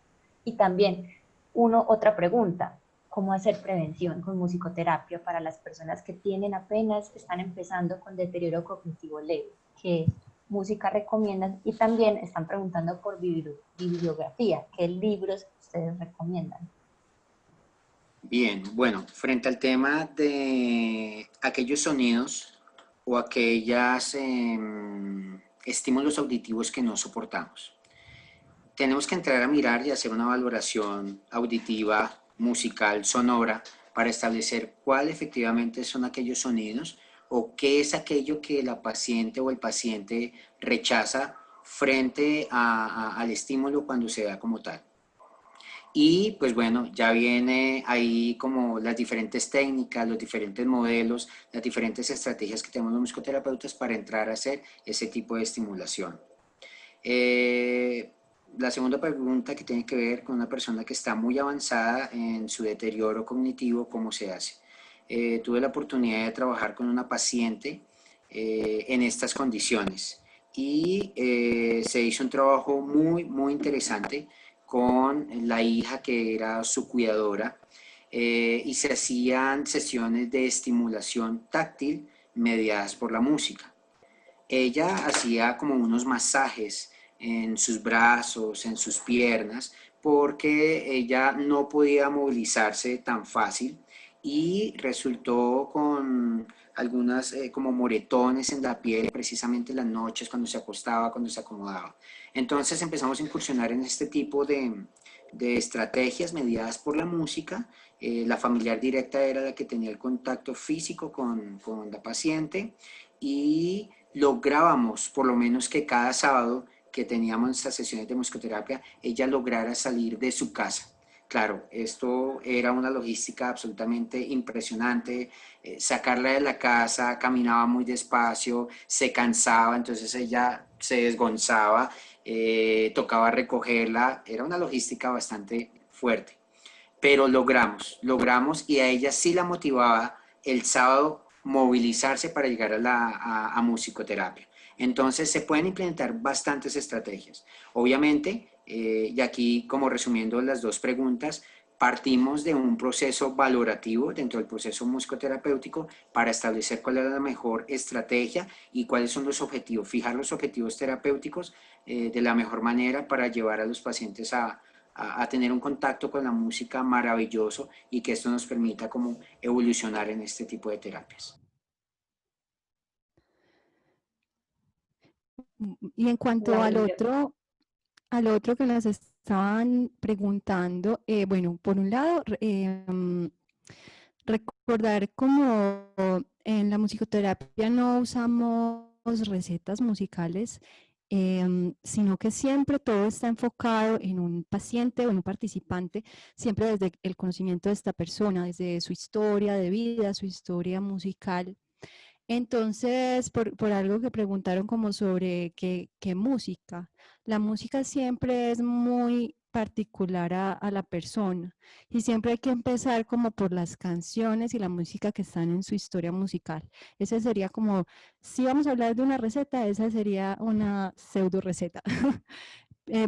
Speaker 4: Y también, otra pregunta, cómo hacer prevención con musicoterapia para las personas que están empezando con deterioro cognitivo leve, qué música recomiendan, y también están preguntando por bibliografía, qué libros ustedes recomiendan.
Speaker 2: Bien, bueno, frente al tema de aquellos sonidos o aquellos estímulos auditivos que no soportamos, tenemos que entrar a mirar y hacer una valoración auditiva, musical, sonora, para establecer cuál efectivamente son aquellos sonidos o qué es aquello que la paciente o el paciente rechaza frente al estímulo cuando se da como tal. Y pues bueno, ya viene ahí como las diferentes técnicas, los diferentes modelos, las diferentes estrategias que tenemos los musicoterapeutas para entrar a hacer ese tipo de estimulación. La segunda pregunta que tiene que ver con una persona que está muy avanzada en su deterioro cognitivo, ¿cómo se hace? Tuve la oportunidad de trabajar con una paciente en estas condiciones y se hizo un trabajo muy interesante con la hija que era su cuidadora y se hacían sesiones de estimulación táctil mediadas por la música. Ella hacía como unos masajes en sus brazos, en sus piernas, porque ella no podía movilizarse tan fácil y resultó con algunas como moretones en la piel, precisamente en las noches cuando se acostaba, cuando se acomodaba. Entonces empezamos a incursionar en este tipo de estrategias mediadas por la música. La familiar directa era la que tenía el contacto físico con la paciente y lográbamos, por lo menos que cada sábado que teníamos estas sesiones de musicoterapia, ella lograra salir de su casa. Claro, esto era una logística absolutamente impresionante. Sacarla de la casa, caminaba muy despacio, se cansaba, entonces ella se desgonzaba, tocaba recogerla. Era una logística bastante fuerte. Pero logramos y a ella sí la motivaba el sábado movilizarse para llegar a musicoterapia. Entonces se pueden implementar bastantes estrategias. Obviamente, y aquí como resumiendo las dos preguntas, partimos de un proceso valorativo dentro del proceso musicoterapéutico para establecer cuál es la mejor estrategia y cuáles son los objetivos, fijar los objetivos terapéuticos de la mejor manera para llevar a los pacientes a tener un contacto con la música maravilloso y que esto nos permita como evolucionar en este tipo de terapias.
Speaker 3: Y en cuanto
Speaker 4: Maravilloso.
Speaker 3: al otro que nos estaban preguntando, bueno, por un lado, recordar como en la musicoterapia no usamos recetas musicales, sino que siempre todo está enfocado en un paciente o en un participante, siempre desde el conocimiento de esta persona, desde su historia de vida, su historia musical. Entonces, por algo que preguntaron como sobre qué música, la música siempre es muy particular a la persona y siempre hay que empezar como por las canciones y la música que están en su historia musical. Esa sería como, si vamos a hablar de una receta, esa sería una pseudo receta.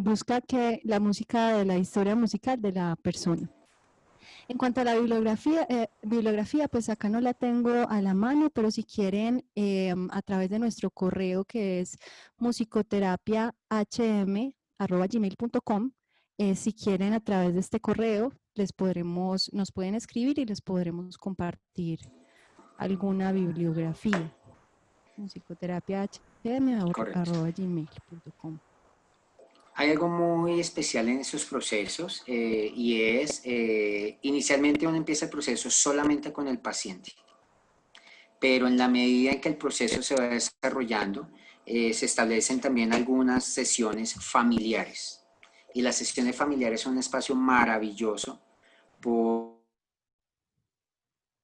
Speaker 3: Busca que la música de la historia musical de la persona. En cuanto a la bibliografía, pues acá no la tengo a la mano, pero si quieren, a través de nuestro correo que es musicoterapiahm@gmail.com, si quieren a través de este correo, nos pueden escribir y les podremos compartir alguna bibliografía. musicoterapiahm@gmail.com.
Speaker 2: Hay algo muy especial en esos procesos y es, inicialmente uno empieza el proceso solamente con el paciente, pero en la medida en que el proceso se va desarrollando, se establecen también algunas sesiones familiares. Y las sesiones familiares son un espacio maravilloso por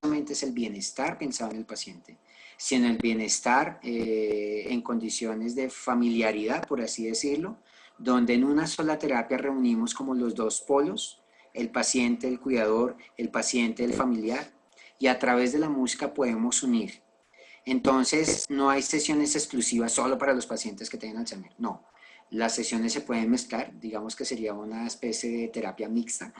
Speaker 2: es el bienestar pensado en el paciente, sino el bienestar en condiciones de familiaridad, por así decirlo, donde en una sola terapia reunimos como los dos polos, el paciente, el cuidador, el paciente, el familiar, y a través de la música podemos unir. Entonces, no hay sesiones exclusivas solo para los pacientes que tienen Alzheimer, no. Las sesiones se pueden mezclar, digamos que sería una especie de terapia mixta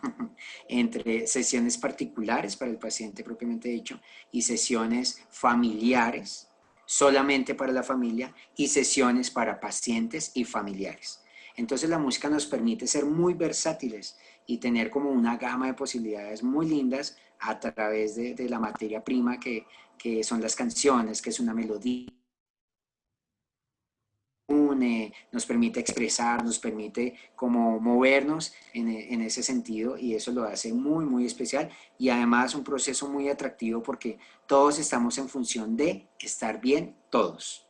Speaker 2: entre sesiones particulares para el paciente propiamente dicho y sesiones familiares solamente para la familia y sesiones para pacientes y familiares. Entonces la música nos permite ser muy versátiles y tener como una gama de posibilidades muy lindas a través de la materia prima que son las canciones, que es una melodía. Nos permite expresar, nos permite como movernos en ese sentido y eso lo hace muy especial y además un proceso muy atractivo porque todos estamos en función de estar bien todos.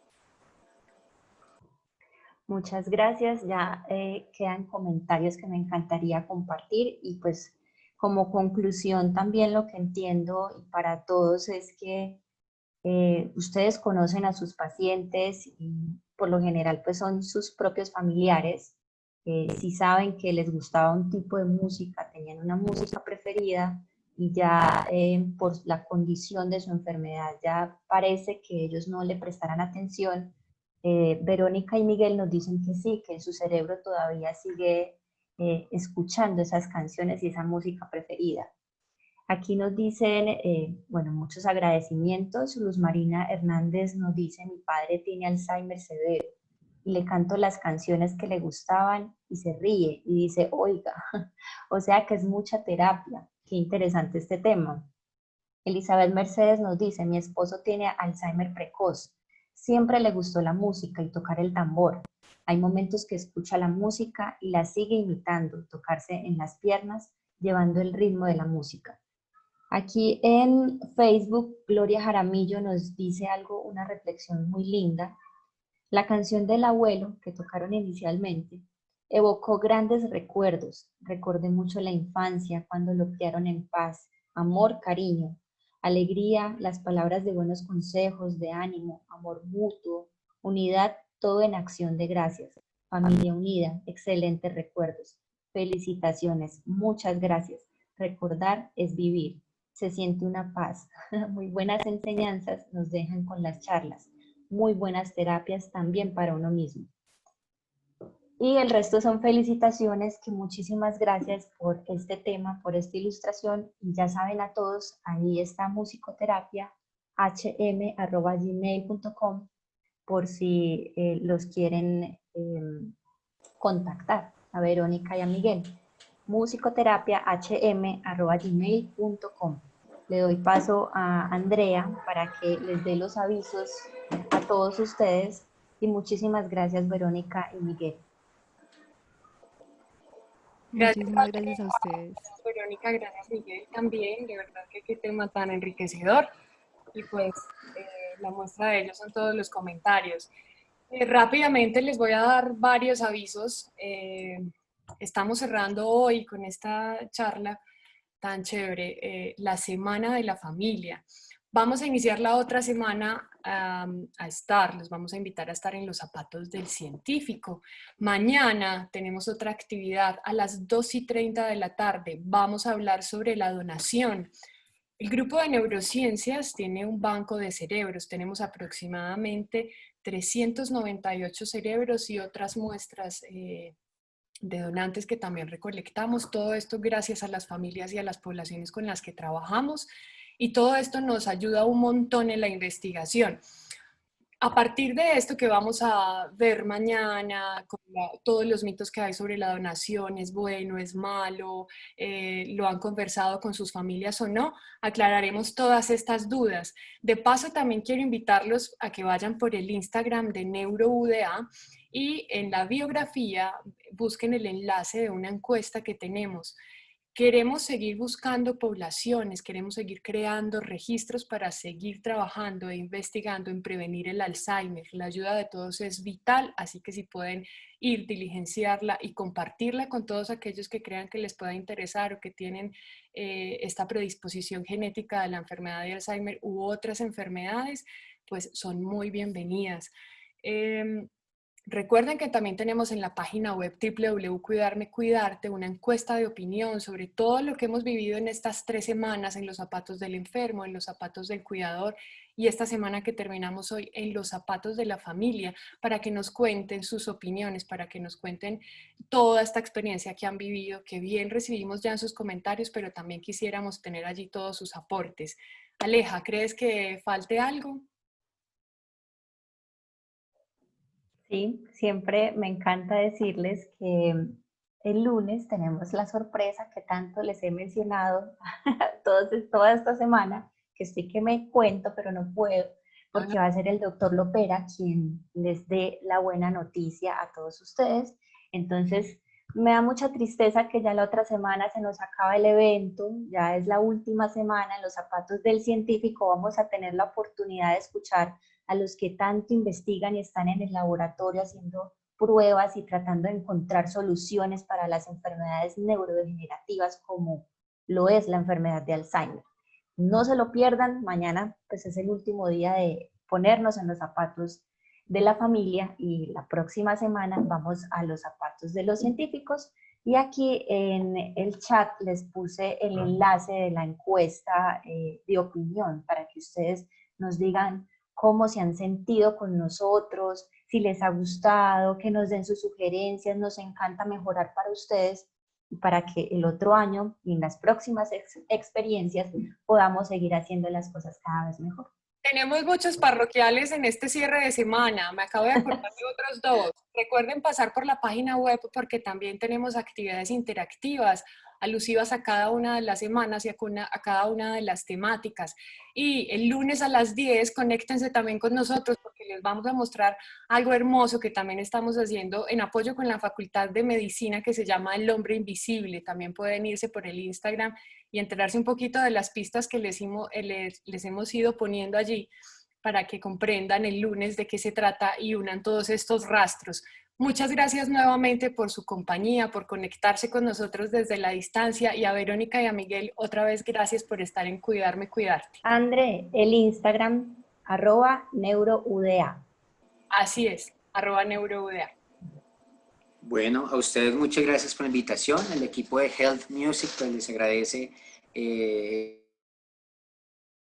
Speaker 4: Muchas gracias. Ya quedan comentarios que me encantaría compartir y pues como conclusión también lo que entiendo y para todos es que ustedes conocen a sus pacientes y por lo general pues son sus propios familiares. Si saben que les gustaba un tipo de música, tenían una música preferida y ya por la condición de su enfermedad ya parece que ellos no le prestarán atención. Verónica y Miguel nos dicen que sí, que su cerebro todavía sigue escuchando esas canciones y esa música preferida. Aquí nos dicen, bueno, muchos agradecimientos. Luz Marina Hernández nos dice, mi padre tiene Alzheimer severo y le canto las canciones que le gustaban y se ríe y dice, oiga, o sea que es mucha terapia. Qué interesante este tema. Elizabeth Mercedes nos dice, mi esposo tiene Alzheimer precoz. Siempre le gustó la música y tocar el tambor. Hay momentos que escucha la música y la sigue imitando, tocarse en las piernas, llevando el ritmo de la música. Aquí en Facebook, Gloria Jaramillo nos dice algo, una reflexión muy linda. La canción del abuelo que tocaron inicialmente evocó grandes recuerdos. Recordé mucho la infancia cuando lo criaron en paz, amor, cariño, alegría, las palabras de buenos consejos, de ánimo, amor mutuo, unidad, todo en acción de gracias. Familia unida, excelentes recuerdos. Felicitaciones, muchas gracias. Recordar es vivir. Se siente una paz. Muy buenas enseñanzas nos dejan con las charlas. Muy buenas terapias también para uno mismo. Y el resto son felicitaciones, que muchísimas gracias por este tema, por esta ilustración. Y ya saben a todos, ahí está musicoterapia hm@gmail.com por si los quieren contactar a Verónica y a Miguel. Musicoterapia hm@gmail.com. Le doy paso a Andrea para que les dé los avisos a todos ustedes y muchísimas gracias Verónica y Miguel.
Speaker 1: Gracias,
Speaker 3: Muchísimas
Speaker 1: Andrea,
Speaker 3: gracias a ustedes.
Speaker 1: gracias, Verónica, gracias, Miguel, también. De verdad que qué tema tan enriquecedor. Y pues la muestra de ello son todos los comentarios. Rápidamente les voy a dar varios avisos. Estamos cerrando hoy con esta charla tan chévere, la Semana de la Familia. Vamos a iniciar la otra semana los vamos a invitar a estar en los zapatos del científico. Mañana tenemos otra actividad a las 2:30 de la tarde. Vamos a hablar sobre la donación. El grupo de neurociencias tiene un banco de cerebros. Tenemos aproximadamente 398 cerebros y otras muestras de donantes que también recolectamos. Todo esto gracias a las familias y a las poblaciones con las que trabajamos, y todo esto nos ayuda un montón en la investigación. A partir de esto que vamos a ver mañana, con todos los mitos que hay sobre la donación, es bueno, es malo, lo han conversado con sus familias o no, aclararemos todas estas dudas. De paso, también quiero invitarlos a que vayan por el Instagram de NeuroUDA y en la biografía busquen el enlace de una encuesta que tenemos. Queremos seguir buscando poblaciones, queremos seguir creando registros para seguir trabajando e investigando en prevenir el Alzheimer. La ayuda de todos es vital, así que si pueden ir, diligenciarla y compartirla con todos aquellos que crean que les pueda interesar o que tienen esta predisposición genética de la enfermedad de Alzheimer u otras enfermedades, pues son muy bienvenidas. Recuerden que también tenemos en la página web www.cuidarme cuidarte una encuesta de opinión sobre todo lo que hemos vivido en estas 3 semanas en los zapatos del enfermo, en los zapatos del cuidador, y esta semana que terminamos hoy en los zapatos de la familia, para que nos cuenten sus opiniones, para que nos cuenten toda esta experiencia que han vivido, que bien recibimos ya en sus comentarios, pero también quisiéramos tener allí todos sus aportes. Aleja, ¿crees que falte algo?
Speaker 4: Sí, siempre me encanta decirles que el lunes tenemos la sorpresa que tanto les he mencionado toda esta semana, que estoy que me cuento, pero no puedo, porque va a ser el doctor Lopera quien les dé la buena noticia a todos ustedes. Entonces, me da mucha tristeza que ya la otra semana se nos acaba el evento, ya es la última semana en los zapatos del científico. Vamos a tener la oportunidad de escuchar a los que tanto investigan y están en el laboratorio haciendo pruebas y tratando de encontrar soluciones para las enfermedades neurodegenerativas como lo es la enfermedad de Alzheimer. No se lo pierdan, mañana pues es el último día de ponernos en los zapatos de la familia y la próxima semana vamos a los zapatos de los científicos. Y aquí en el chat les puse el enlace de la encuesta de opinión para que ustedes nos digan cómo se han sentido con nosotros, si les ha gustado, que nos den sus sugerencias, nos encanta mejorar para ustedes y para que el otro año y en las próximas experiencias podamos seguir haciendo las cosas cada vez mejor.
Speaker 1: Tenemos muchos parroquiales en este cierre de semana. Me acabo de acordar de otros dos. Recuerden pasar por la página web porque también tenemos actividades interactivas alusivas a cada una de las semanas y a cada una de las temáticas. Y el lunes a las 10, conéctense también con nosotros porque les vamos a mostrar algo hermoso que también estamos haciendo en apoyo con la Facultad de Medicina que se llama El Hombre Invisible. También pueden irse por el Instagram y enterarse un poquito de las pistas que les hemos ido poniendo allí para que comprendan el lunes de qué se trata y unan todos estos rastros. Muchas gracias nuevamente por su compañía, por conectarse con nosotros desde la distancia y a Verónica y a Miguel otra vez gracias por estar en Cuidarme, Cuidarte.
Speaker 4: André, el Instagram @neurouda.
Speaker 1: Así es, @neurouda.
Speaker 2: Bueno, a ustedes muchas gracias por la invitación. El equipo de Health Music pues, les agradece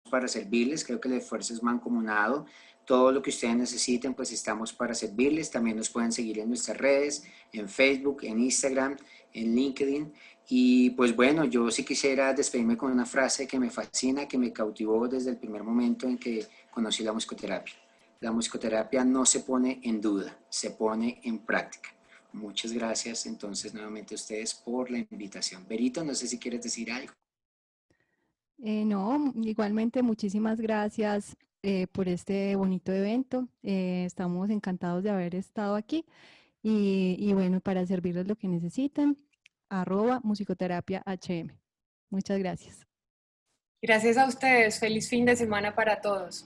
Speaker 2: para servirles. Creo que el esfuerzo es mancomunado. Todo lo que ustedes necesiten, pues estamos para servirles. También nos pueden seguir en nuestras redes, en Facebook, en Instagram, en LinkedIn. Y pues bueno, yo sí quisiera despedirme con una frase que me fascina, que me cautivó desde el primer momento en que conocí la musicoterapia. La musicoterapia no se pone en duda, se pone en práctica. Muchas gracias entonces nuevamente a ustedes por la invitación. Berito, no sé si quieres decir algo.
Speaker 3: No, igualmente muchísimas gracias por este bonito evento. Estamos encantados de haber estado aquí y bueno, para servirles lo que necesiten, @musicoterapiahm. Muchas gracias.
Speaker 1: Gracias a ustedes. Feliz fin de semana para todos.